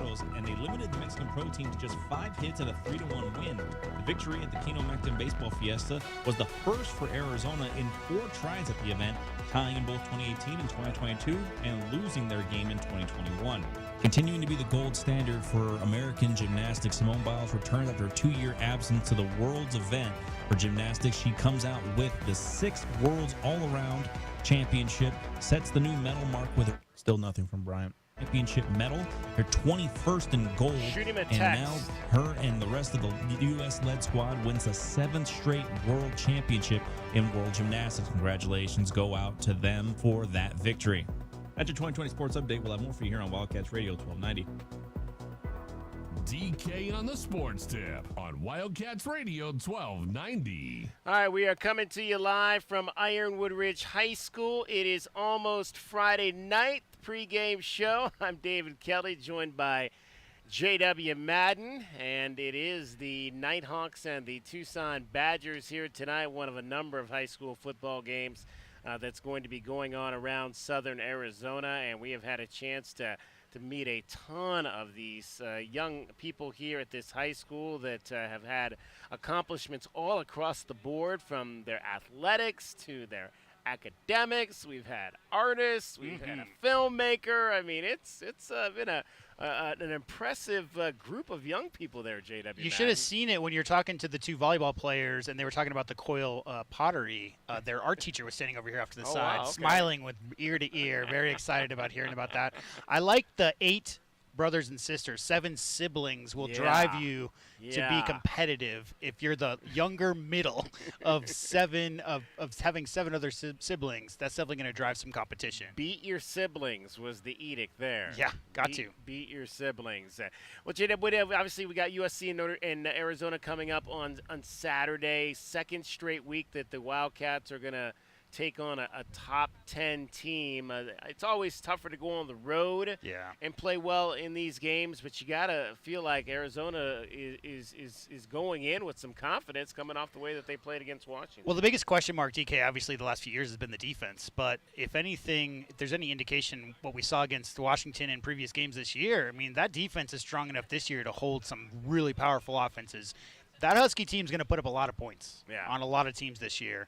Toreros, and they limited the Mexican Pro team to just 5 hits and a 3-1 win. The victory at the Keno Mecton Baseball Fiesta was the first for Arizona in 4 tries at the event, tying in both 2018 and 2022 and losing their game in 2021. Continuing to be the gold standard for American gymnastics, Simone Biles returns after a 2-year absence to the Worlds event. For gymnastics, she comes out with the 6th Worlds All-Around Championship, sets the new medal mark with her. Still nothing from Bryant. Championship medal, her 21st in gold, Shoot him a and text. now her and the rest of the U.S.-led squad wins the 7th straight World Championship in World Gymnastics. Congratulations go out to them for that victory. That's your 2020 Sports Update. We'll have more for you here on Wildcats Radio 1290. DK on the Sports Tip on Wildcats Radio 1290. All right, we are coming to you live from Ironwood Ridge High School. It is almost Friday night, pregame show. I'm David Kelly, joined by J.W. Madden, and it is the Nighthawks and the Tucson Badgers here tonight, one of a number of high school football games that's going to be going on around southern Arizona, and we have had a chance to meet a ton of these young people here at this high school that have had accomplishments all across the board, from their athletics to their academics. We've had artists, we've had a filmmaker. I mean, it's been an impressive group of young people there, JW. You should have seen it when you were talking to the 2 volleyball players, and they were talking about the coil pottery. Their art teacher was standing over here off to the side, wow, okay. smiling with ear to ear, very excited about hearing about that. I like the 8 brothers and sisters. 7 siblings will drive you to be competitive. If you're the younger middle of 7 of having 7 other siblings, that's definitely going to drive some competition. Beat your siblings was the edict there. Yeah, got to. Beat your siblings. Well, JW, obviously we got USC and Arizona coming up on Saturday. 2nd straight week that the Wildcats are going to take on a top 10 team. It's always tougher to go on the road and play well in these games, but you got to feel like Arizona is going in with some confidence coming off the way that they played against Washington. Well, the biggest question mark, DK, obviously the last few years has been the defense, but if anything, if there's any indication what we saw against Washington in previous games this year, I mean, that defense is strong enough this year to hold some really powerful offenses. That Husky team's going to put up a lot of points on a lot of teams this year.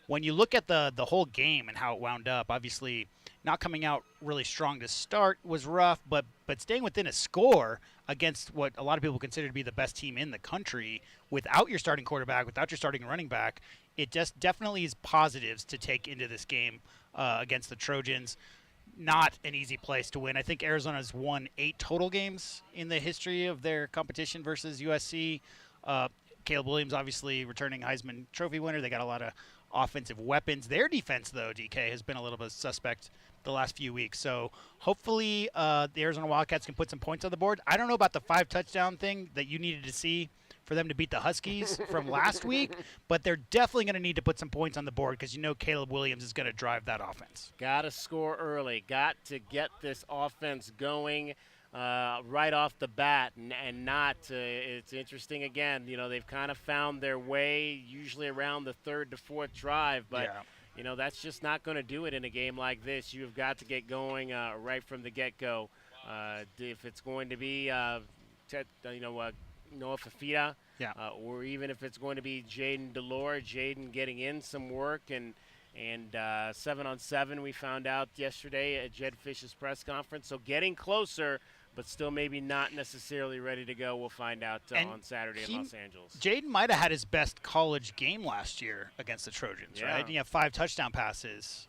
When you look at the whole game and how it wound up, obviously not coming out really strong to start was rough, but staying within a score against what a lot of people consider to be the best team in the country without your starting quarterback, without your starting running back, it just definitely is positives to take into this game against the Trojans. Not an easy place to win. I think Arizona's won 8 total games in the history of their competition versus USC. Caleb Williams, obviously, returning Heisman Trophy winner. They got a lot of offensive weapons. Their defense, though, DK, has been a little bit suspect the last few weeks. So hopefully the Arizona Wildcats can put some points on the board. I don't know about the 5-touchdown thing that you needed to see for them to beat the Huskies from last week, but they're definitely going to need to put some points on the board because you know Caleb Williams is going to drive that offense. Got to score early. Got to get this offense going right off the bat and not it's interesting again, you know, they've kind of found their way usually around the 3rd to 4th drive, but you know, that's just not going to do it in a game like this. You've got to get going right from the get-go. If it's going to be Noah Fafita, or even if it's going to be Jaden Delore, Jaden getting in some work, and 7-on-7 we found out yesterday at Jed Fish's press conference, so getting closer, but still maybe not necessarily ready to go. We'll find out on Saturday in Los Angeles. Jaden might have had his best college game last year against the Trojans, right? He had 5 touchdown passes.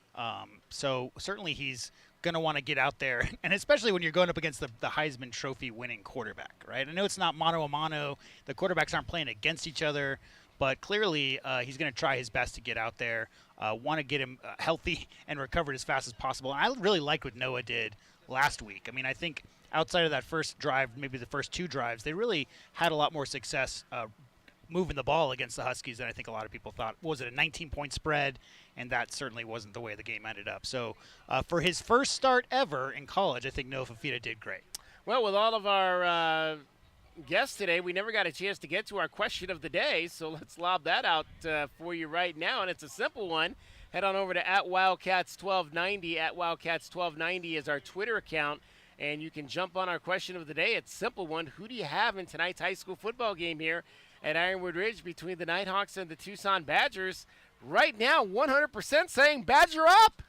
So certainly he's going to want to get out there, and especially when you're going up against the Heisman Trophy winning quarterback, right? I know it's not mano-a-mano. The quarterbacks aren't playing against each other, but clearly he's going to try his best to get out there, want to get him healthy and recovered as fast as possible. And I really liked what Noah did last week. I mean, I think outside of that first drive, maybe the first 2 drives, they really had a lot more success moving the ball against the Huskies than I think a lot of people thought. Was it a 19-point spread? And that certainly wasn't the way the game ended up. So for his first start ever in college, I think Noah Fafita did great. Well, with all of our guests today, we never got a chance to get to our question of the day, so let's lob that out for you right now, and it's a simple one. Head on over to @Wildcats1290. @Wildcats1290 is our Twitter account. And you can jump on our question of the day. It's a simple one. Who do you have in tonight's high school football game here at Ironwood Ridge between the Nighthawks and the Tucson Badgers? Right now, 100% saying Badger up.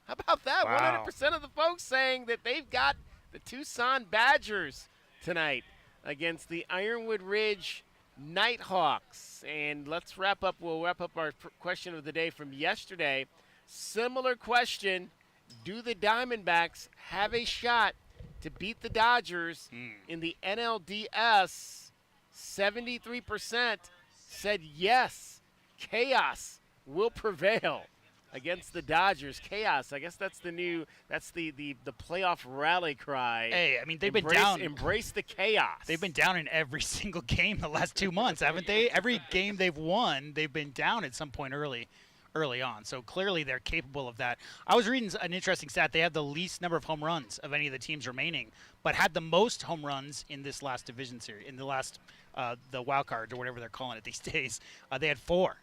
How about that? Wow. 100% of the folks saying that they've got the Tucson Badgers tonight against the Ironwood Ridge Nighthawks. And let's wrap up. We'll wrap up our question of the day from yesterday. Similar question. Do the Diamondbacks have a shot to beat the Dodgers in the NLDS? 73% said yes. Chaos will prevail against the Dodgers. Chaos. I guess that's the playoff rally cry. Hey, I mean, they've been down. Embrace the chaos. They've been down in every single game the last 2 months, haven't they? Every game they've won, they've been down at some point early on. So clearly they're capable of that. I was reading an interesting stat. They had the least number of home runs of any of the teams remaining, but had the most home runs in this last division series, in the last the wild cards or whatever they're calling it these days. They had 4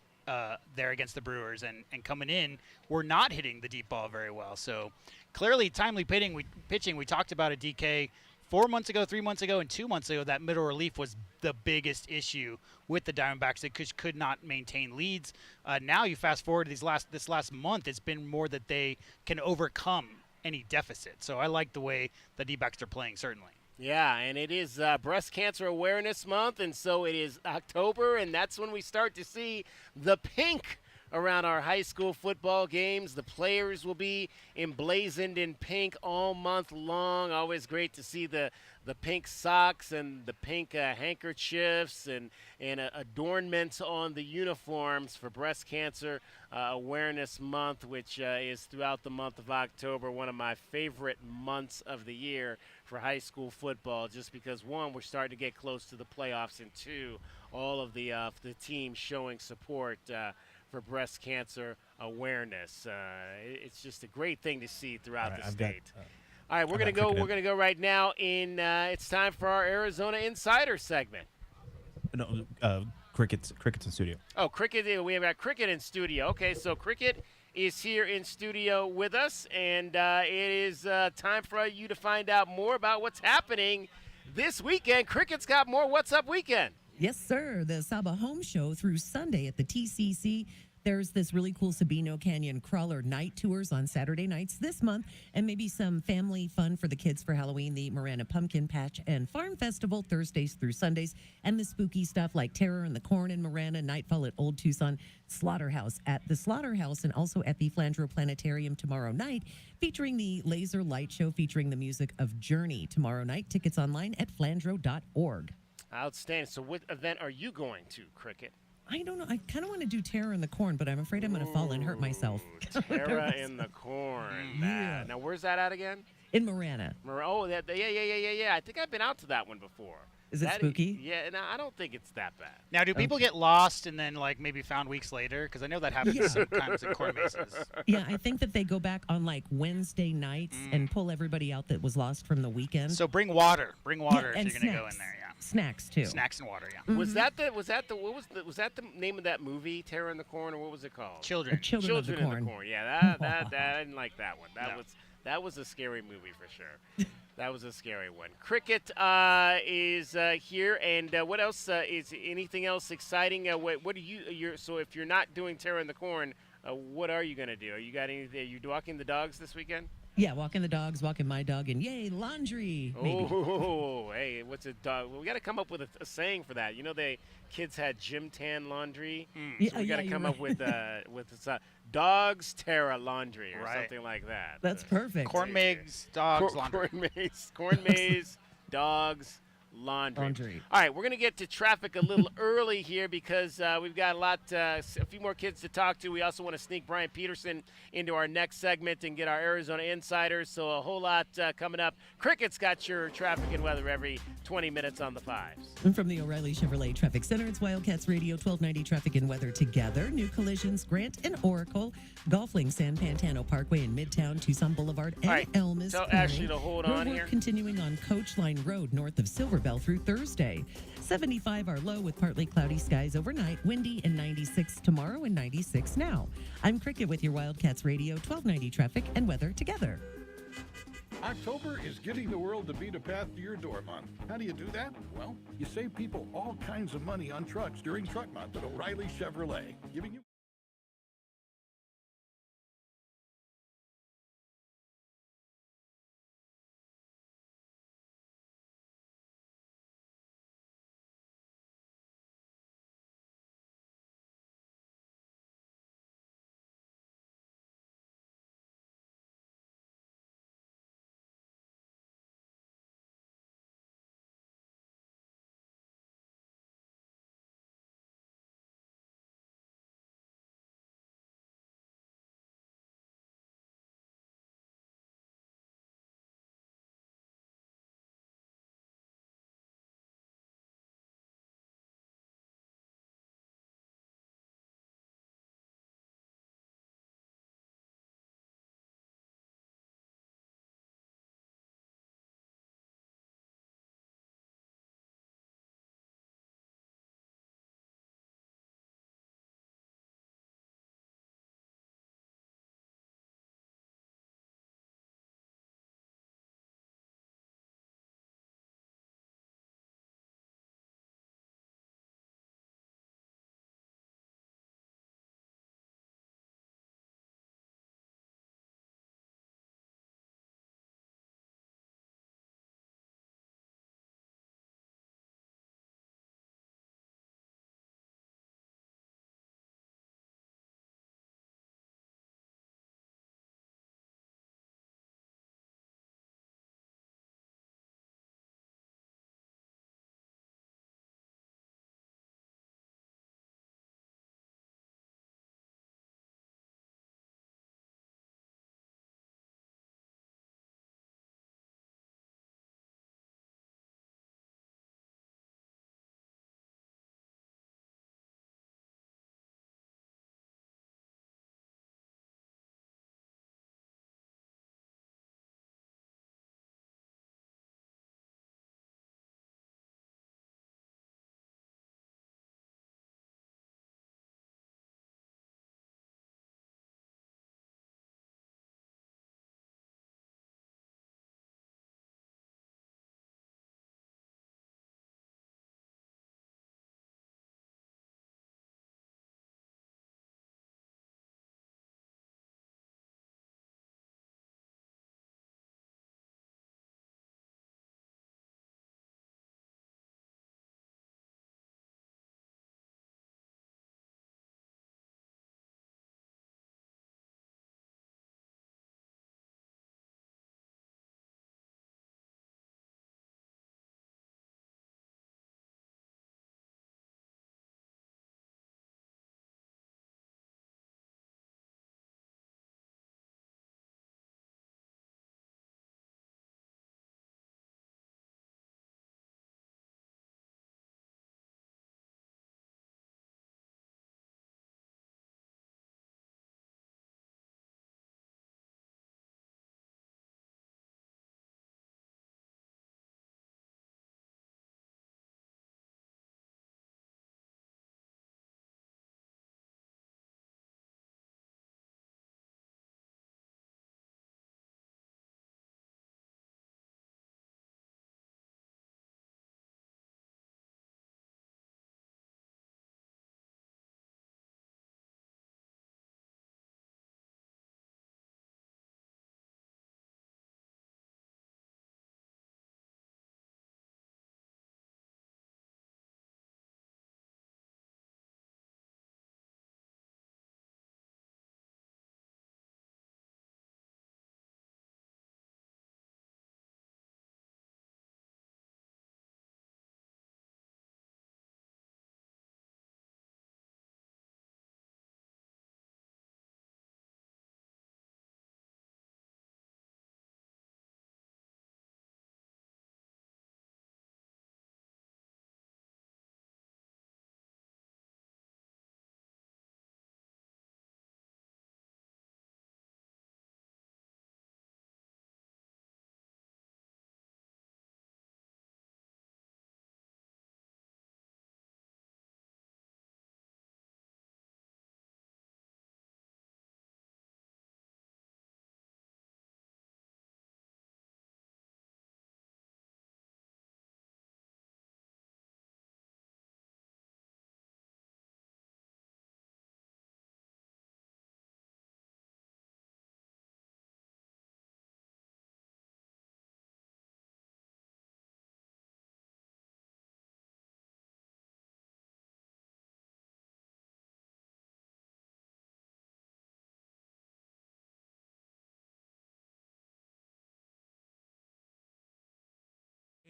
there against the Brewers, and coming in, we're not hitting the deep ball very well. So clearly timely pitching. We talked about it, DK. 4 months ago, 3 months ago, and 2 months ago, that middle relief was the biggest issue with the Diamondbacks. They could not maintain leads. Now you fast forward to this last month, it's been more that they can overcome any deficit. So I like the way the D-backs are playing, certainly. Yeah, and it is Breast Cancer Awareness Month, and so it is October, and that's when we start to see the pink around our high school football games. The players will be emblazoned in pink all month long. Always great to see the pink socks and the pink handkerchiefs and adornments on the uniforms for Breast Cancer Awareness Month, which is throughout the month of October, one of my favorite months of the year for high school football, just because, one, we're starting to get close to the playoffs, and two, all of the teams showing support for breast cancer awareness. It's just a great thing to see throughout the state. All right, we're gonna go. We're gonna go right now. It's time for our Arizona Insider segment. No, Cricket's in studio. Oh, Cricket! We have got Cricket in studio. Okay, so Cricket is here in studio with us, and it is time for you to find out more about what's happening this weekend. Cricket's got more What's Up Weekend. Yes, sir. The Saba Home Show through Sunday at the TCC. There's this really cool Sabino Canyon Crawler night tours on Saturday nights this month, and maybe some family fun for the kids for Halloween, the Marana Pumpkin Patch and Farm Festival Thursdays through Sundays, and the spooky stuff like Terror in the Corn in Marana, Nightfall at Old Tucson Slaughterhouse at the Slaughterhouse, and also at the Flandreau Planetarium tomorrow night, featuring the laser light show featuring the music of Journey tomorrow night. Tickets online at flandreau.org. Outstanding. So what event are you going to, Cricket? I don't know. I kind of want to do Terror in the Corn, but I'm afraid I'm going to fall and hurt myself. Terror in the Corn. Yeah. Now, where's that at again? In Marana. Oh, yeah. I think I've been out to that one before. Is it spooky? Yeah, no, I don't think it's that bad. Now, do people get lost and then, like, maybe found weeks later? Because I know that happens sometimes in corn mazes. Yeah, I think that they go back on, like, Wednesday nights and pull everybody out that was lost from the weekend. So bring water. Bring water Yeah, if and you're going to go in there, yeah. Snacks, too. Snacks and water, yeah. Was that the name of that movie, Terror in the Corn, or what was it called? Children. Children of the Corn. Yeah, that I didn't like that one. That was a scary movie for sure. That was a scary one. Cricket is here, and what else is anything else exciting? What are you? So if you're not doing Terror in the Corn, what are you gonna do? You got anything? Are you walking the dogs this weekend? Yeah, walking the dogs, walking my dog, and yay, laundry. Maybe. Oh, hey, what's a dog? Well, we got to come up with a saying for that. You know, kids had gym tan laundry. Yeah, so we got to come up with dogs Terra laundry or something like that. That's perfect. Corn maze, dogs, laundry. Corn maze, dogs, laundry. All right, we're going to get to traffic a little early here because we've got a few more kids to talk to. We also want to sneak Brian Peterson into our next segment and get our Arizona Insiders. So a whole lot coming up. Cricket's got your traffic and weather every 20 minutes on the fives. And from the O'Reilly Chevrolet Traffic Center, it's Wildcats Radio 1290 Traffic and Weather together. New collisions, Grant and Oracle, Golfling, San Pantano Parkway in Midtown, Tucson Boulevard, and Elmas. Tell Ashley to hold on here. Continuing on Coach Line Road north of Silver Bell through Thursday. 75 our low with partly cloudy skies overnight, windy, and 96 tomorrow and 96 now. I'm Cricket with your Wildcats Radio 1290 Traffic and Weather together. October is getting the world to beat a path to your door month. How do you do that? Well, you save people all kinds of money on trucks during Truck Month at O'Reilly Chevrolet, giving you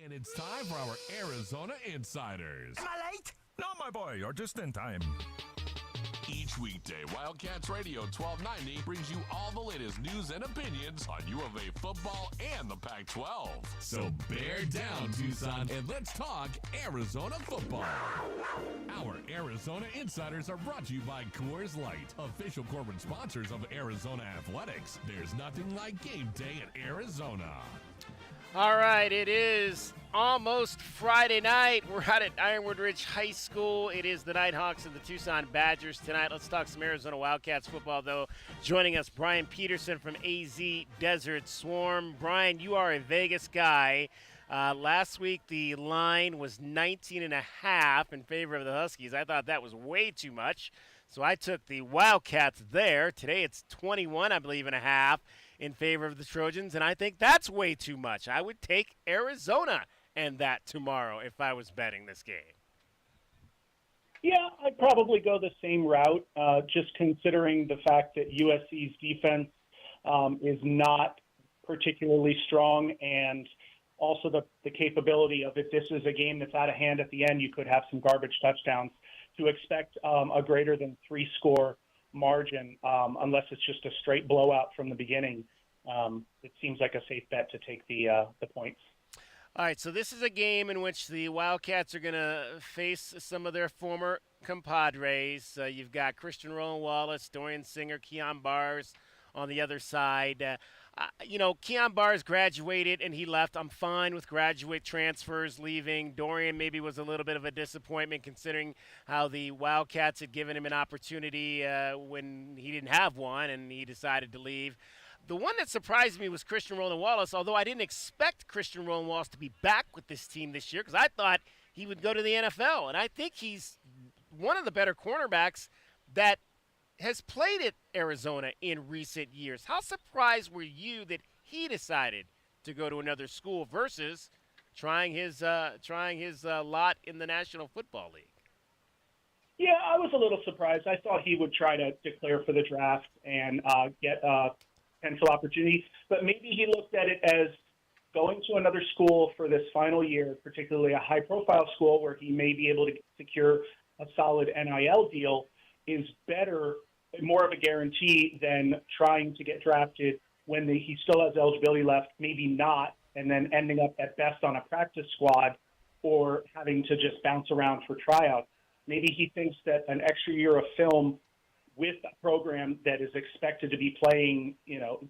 And it's time for our Arizona Insiders. Am I late? No, my boy, you're just in time. Each weekday, Wildcats Radio 1290 brings you all the latest news and opinions on U of A football and the Pac-12. So bear down, Tucson, and let's talk Arizona football. Our Arizona Insiders are brought to you by Coors Light, official corporate sponsors of Arizona Athletics. There's nothing like game day at Arizona. All right, it is almost Friday night. We're out at Ironwood Ridge High School. It is the Nighthawks and the Tucson Badgers tonight. Let's talk some Arizona Wildcats football, though. Joining us, Brian Peterson from AZ Desert Swarm. Brian, you are a Vegas guy. Last week, the line was 19.5 in favor of the Huskies. I thought that was way too much, so I took the Wildcats there. Today, it's 21, I believe, and a half in favor of the Trojans, and I think that's way too much. I would take Arizona and that tomorrow if I was betting this game. Yeah, I'd probably go the same route, just considering the fact that USC's defense is not particularly strong, and also the capability of, if this is a game that's out of hand at the end, you could have some garbage touchdowns. To expect a greater than 3-score margin, unless it's just a straight blowout from the beginning, it seems like a safe bet to take the points. All right, so this is a game in which the Wildcats are going to face some of their former compadres. You've got Christian Roland Wallace, Dorian Singer, Keon Bars on the other side. Keon Bars graduated and he left. I'm fine with graduate transfers leaving. Dorian maybe was a little bit of a disappointment considering how the Wildcats had given him an opportunity when he didn't have one and he decided to leave. The one that surprised me was Christian Roland Wallace, although I didn't expect Christian Roland Wallace to be back with this team this year because I thought he would go to the NFL. And I think he's one of the better cornerbacks that has played at Arizona in recent years. How surprised were you that he decided to go to another school versus trying his lot in the National Football League? Yeah, I was a little surprised. I thought he would try to declare for the draft and get potential opportunities, but maybe he looked at it as going to another school for this final year, particularly a high-profile school where he may be able to secure a solid NIL deal, is better, more of a guarantee than trying to get drafted when he still has eligibility left, maybe not, and then ending up at best on a practice squad or having to just bounce around for tryouts. Maybe he thinks that an extra year of film with a program that is expected to be playing,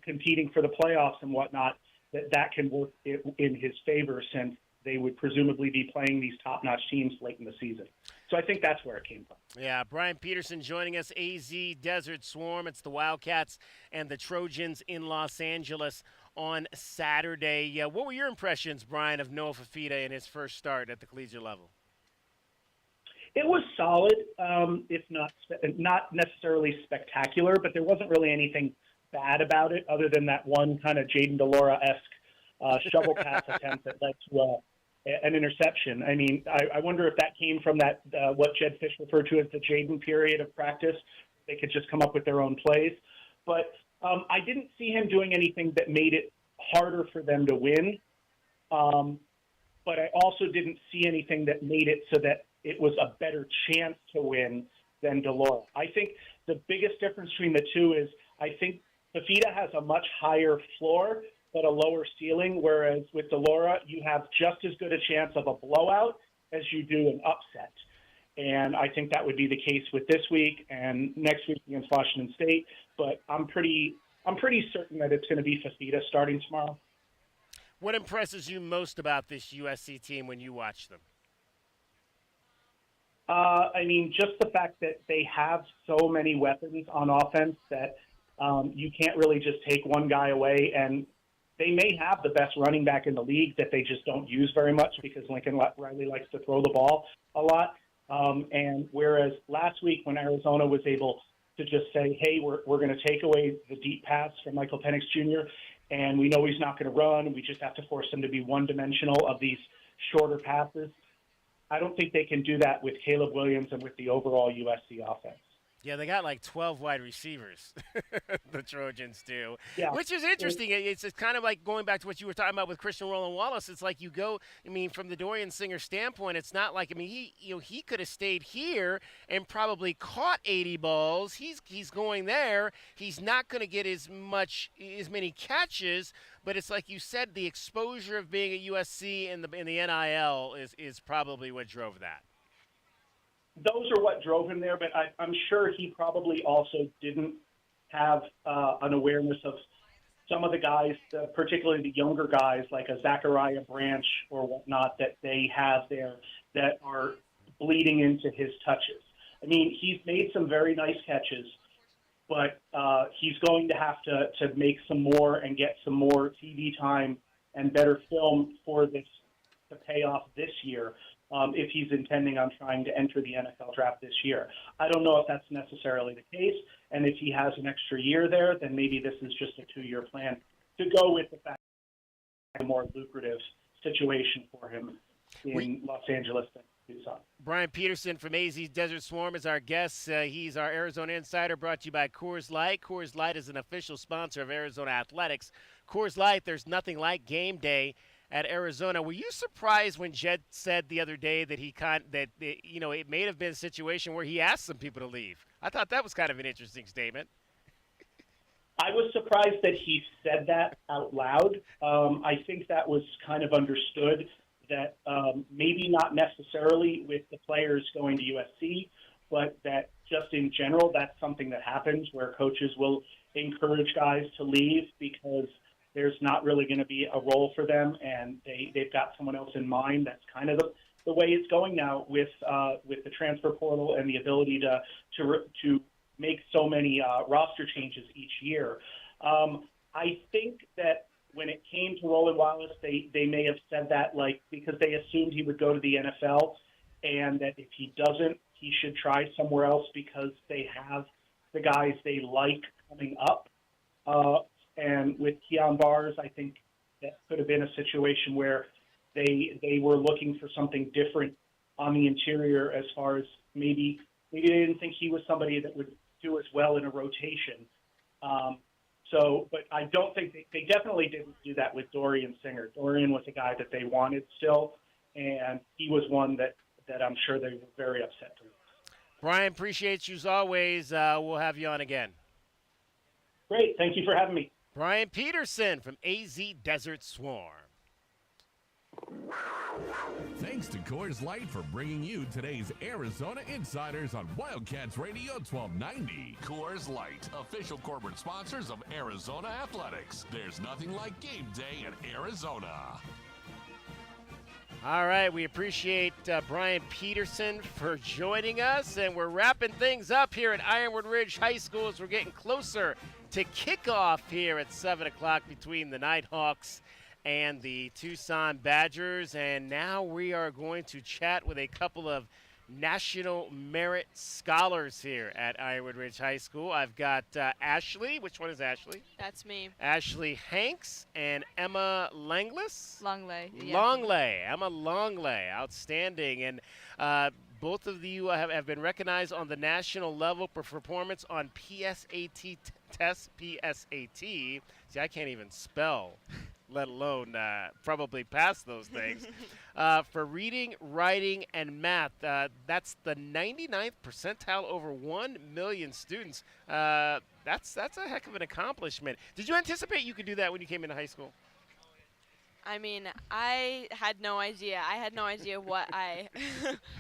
competing for the playoffs and whatnot, that can work in his favor since they would presumably be playing these top-notch teams late in the season. So I think that's where it came from. Yeah, Brian Peterson joining us, AZ Desert Swarm. It's the Wildcats and the Trojans in Los Angeles on Saturday. What were your impressions, Brian, of Noah Fafita in his first start at the collegiate level? It was solid, if not necessarily spectacular, but there wasn't really anything bad about it other than that one kind of Jaden Delora-esque shovel pass attempt that led to an interception. I mean, I wonder if that came from that what Jed Fish referred to as the Jaden period of practice. They could just come up with their own plays. But I didn't see him doing anything that made it harder for them to win. But I also didn't see anything that made it so that it was a better chance to win than Delora. I think the biggest difference between the two is I think Fafita has a much higher floor but a lower ceiling, whereas with Delora, you have just as good a chance of a blowout as you do an upset. And I think that would be the case with this week and next week against Washington State. But I'm pretty certain that it's going to be Fafita starting tomorrow. What impresses you most about this USC team when you watch them? I mean, just the fact that they have so many weapons on offense that you can't really just take one guy away. And they may have the best running back in the league that they just don't use very much because Lincoln Riley likes to throw the ball a lot. And whereas last week when Arizona was able to just say, hey, we're going to take away the deep pass from Michael Penix Jr., and we know he's not going to run, and we just have to force him to be one-dimensional of these shorter passes. I don't think they can do that with Caleb Williams and with the overall USC offense. Yeah, they got like 12 wide receivers, the Trojans do, Yeah. which is interesting. It's kind of like going back to what you were talking about with Christian Roland Wallace. It's like you go, I mean, from the Dorian Singer standpoint, it's not like, I mean, he could have stayed here and probably caught 80 balls. He's going there. He's not going to get as many catches, but it's like you said, the exposure of being at USC in the NIL is probably what drove that. Those are what drove him there, but I'm sure he probably also didn't have an awareness of some of the guys, particularly the younger guys like a Zachariah Branch or whatnot, that they have there that are bleeding into his touches. I mean, he's made some very nice catches, but he's going to have to make some more and get some more TV time and better film for this to pay off this year. If he's intending on trying to enter the NFL draft this year. I don't know if that's necessarily the case, and if he has an extra year there, then maybe this is just a 2-year plan to go with the fact that it's a more lucrative situation for him in Los Angeles than Tucson. Brian Peterson from AZ Desert Swarm is our guest. He's our Arizona Insider, brought to you by Coors Light. Coors Light is an official sponsor of Arizona Athletics. Coors Light, there's nothing like game day at Arizona. Were you surprised when Jed said the other day that it may have been a situation where he asked some people to leave? I thought that was kind of an interesting statement. I was surprised that he said that out loud. I think that was kind of understood that maybe not necessarily with the players going to USC, but that just in general, that's something that happens where coaches will encourage guys to leave because there's not really going to be a role for them, and they've got someone else in mind. That's kind of the way it's going now with the transfer portal and the ability to make so many roster changes each year. I think that when it came to Roland Wallace, they may have said that because they assumed he would go to the NFL, and that if he doesn't, he should try somewhere else because they have the guys they like coming up. And with Keon Bars, I think that could have been a situation where they were looking for something different on the interior as far as maybe they didn't think he was somebody that would do as well in a rotation. But I don't think they definitely didn't do that with Dorian Singer. Dorian was a guy that they wanted still, and he was one that I'm sure they were very upset to lose. Brian, appreciate you as always. We'll have you on again. Great. Thank you for having me. Brian Peterson from AZ Desert Swarm. Thanks to Coors Light for bringing you today's Arizona Insiders on Wildcats Radio 1290. Coors Light, official corporate sponsors of Arizona Athletics. There's nothing like game day in Arizona. All right, we appreciate Brian Peterson for joining us, and we're wrapping things up here at Ironwood Ridge High School as we're getting closer to kickoff here at 7 o'clock between the Nighthawks and the Tucson Badgers. And now we are going to chat with a couple of National Merit Scholars here at Ironwood Ridge High School. I've got Ashley. Which one is Ashley? That's me. Ashley Hanks and Emma Langlis? Longley. Yeah. Longley. Emma Longley. Outstanding. And both of you have been recognized on the national level for performance on PSAT tests. PSAT. See, I can't even spell, let alone probably pass those things. For reading, writing, and math. That's the 99th percentile over 1 million students. That's a heck of an accomplishment. Did you anticipate you could do that when you came into high school? I mean, I had no idea. I had no idea what I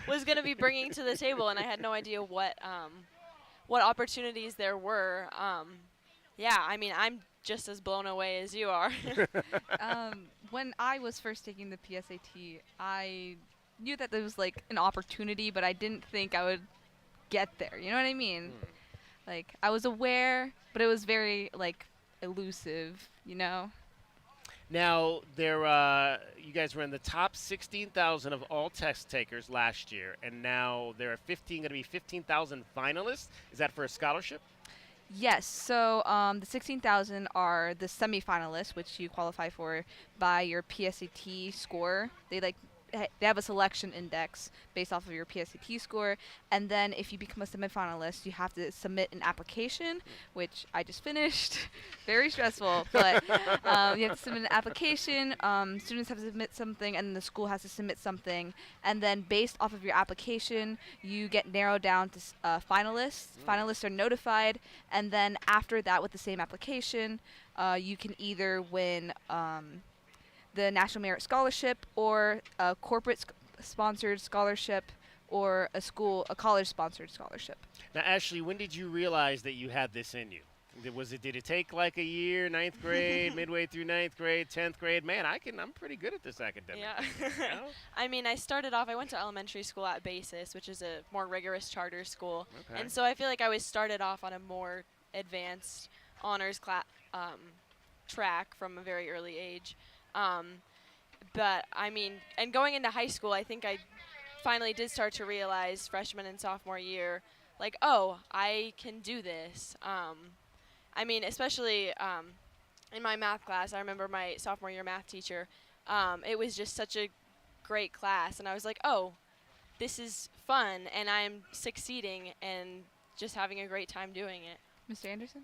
was going to be bringing to the table, and I had no idea what opportunities there were. Yeah, I mean, I'm just as blown away as you are. When I was first taking the PSAT, I knew that there was like an opportunity, but I didn't think I would get there. You know what I mean? Like, I was aware, but it was very like elusive, you know? Now, you guys were in the top 16,000 of all test takers last year, and now there are going to be 15,000 finalists. Is that for a scholarship? Yes. So the 16,000 are the semifinalists, which you qualify for by your PSAT score. They they have a selection index based off of your PSAT score, and then if you become a semifinalist, you have to submit an application, which I just finished. Very stressful, but you have to submit an application. Students have to submit something, and the school has to submit something, and then based off of your application, you get narrowed down to finalists. Finalists are notified, and then after that, with the same application, you can either win the National Merit Scholarship or a corporate sponsored scholarship or a college-sponsored scholarship. Now, Ashley, when did you realize that you had this in you? Did it take like a year, 9th grade, midway through 9th grade, 10th grade? Man, I'm pretty good at this academic. Yeah. thing, you know? I mean, I went to elementary school at Basis, which is a more rigorous charter school. Okay. And so I feel like I was started off on a more advanced honors track from a very early age. But I mean, and going into high school, I think I finally did start to realize freshman and sophomore year, like, oh, I can do this. I mean, especially in my math class, I remember my sophomore year math teacher. It was just such a great class, and I was like, oh, this is fun, and I'm succeeding and just having a great time doing it. Mr. Anderson?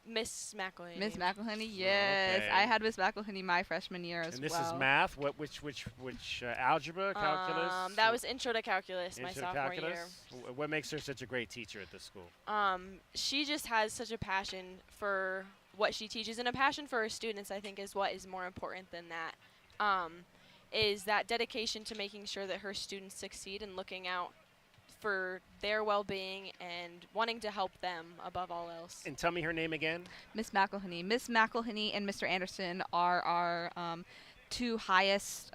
Miss McElhaney. Miss McElhaney, yes. Okay. I had Miss McElhaney my freshman year as well. And this is math? Which algebra, calculus? That was Intro to Calculus my Intro to sophomore year. calculus? What makes her such a great teacher at this school? She just has such a passion for what she teaches, and a passion for her students, I think, is what is more important than that. Is that dedication to making sure that her students succeed and looking out for their well-being and wanting to help them above all else. And tell me her name again. Miss McElhaney. Miss McElhaney and Mr. Anderson are our two highest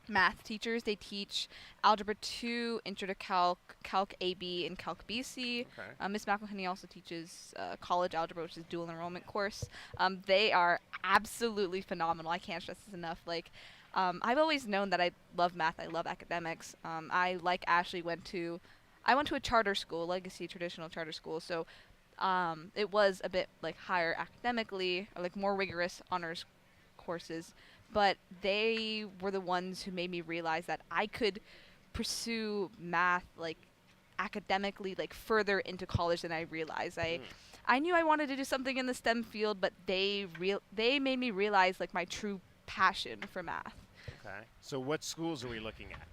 math teachers. They teach Algebra 2, Intro to Calc AB, and Calc BC. Okay. Miss McElhaney also teaches college algebra, which is dual enrollment course. They are absolutely phenomenal. I can't stress this enough. Like, I've always known that I love math. I love academics. I, like Ashley, went to a charter school, legacy traditional charter school. So it was a bit like higher academically, or like more rigorous honors courses. But they were the ones who made me realize that I could pursue math like academically, like further into college than I realized. I knew I wanted to do something in the STEM field, but they made me realize like my true passion for math. Okay. So what schools are we looking at?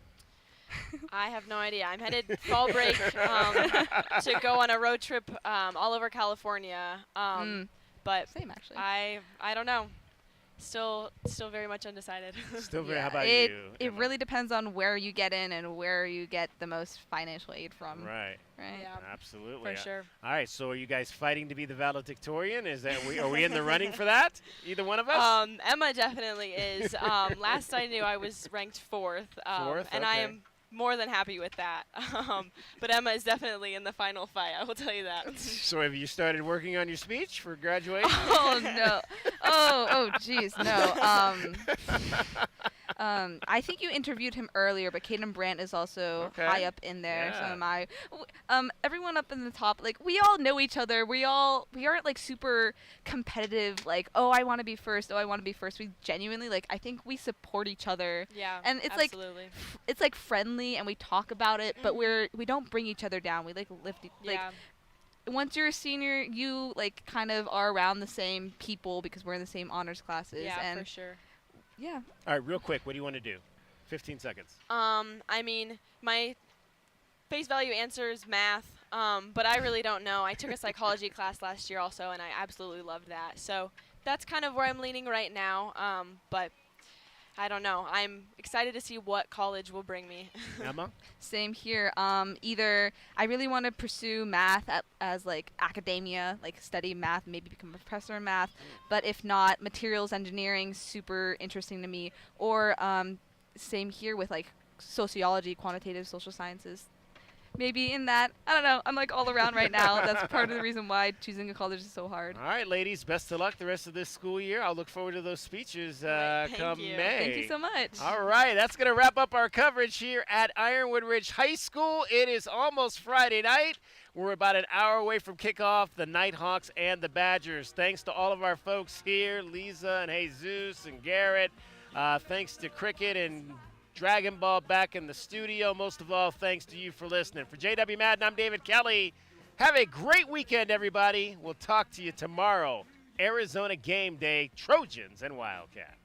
I have no idea. I'm headed fall break to go on a road trip all over California. But same actually. I don't know. Still very much undecided. Still very. How about it, you? It really depends on where you get in and where you get the most financial aid from. Right. Right. Yeah. Absolutely. For sure. All right. So are you guys fighting to be the valedictorian? Are we in the running for that? Either one of us? Emma definitely is. Last I knew, I was ranked fourth. Fourth. And I am more than happy with that. But Emma is definitely in the final fight. I will tell you that. So have you started working on your speech for graduation? Oh no. Oh geez, no. I think you interviewed him earlier, but Caden Brandt is also high up in there. So am I. Everyone up in the top, like we all know each other. We aren't like super competitive. Like, oh, I want to be first. Oh, I want to be first. We genuinely I think we support each other. Yeah. And it's absolutely. it's like friendly, and we talk about it, but we don't bring each other down. We lift. Once you're a senior, you kind of are around the same people because we're in the same honors classes. Yeah, and for sure. Yeah. All right, real quick, what do you want to do? 15 seconds. I mean, my face value answer is math, but I really don't know. I took a psychology class last year also, and I absolutely loved that. So that's kind of where I'm leaning right now, but I don't know. I'm excited to see what college will bring me. Emma? Same here. Either I really want to pursue math as academia, study math, maybe become a professor in math. But if not, materials engineering, super interesting to me. Or same here with sociology, quantitative social sciences. Maybe in that. I don't know. I'm all around right now. That's part of the reason why choosing a college is so hard. All right, ladies, best of luck the rest of this school year. I'll look forward to those speeches come you. May. Thank you so much. All right, that's going to wrap up our coverage here at Ironwood Ridge High School. It is almost Friday night. We're about an hour away from kickoff, the Nighthawks and the Badgers. Thanks to all of our folks here, Lisa and Jesus and Garrett. Thanks to Cricket and Dragon Ball back in the studio. Most of all, thanks to you for listening. For JW Madden, I'm David Kelly. Have a great weekend, everybody. We'll talk to you tomorrow. Arizona game day, Trojans and Wildcats.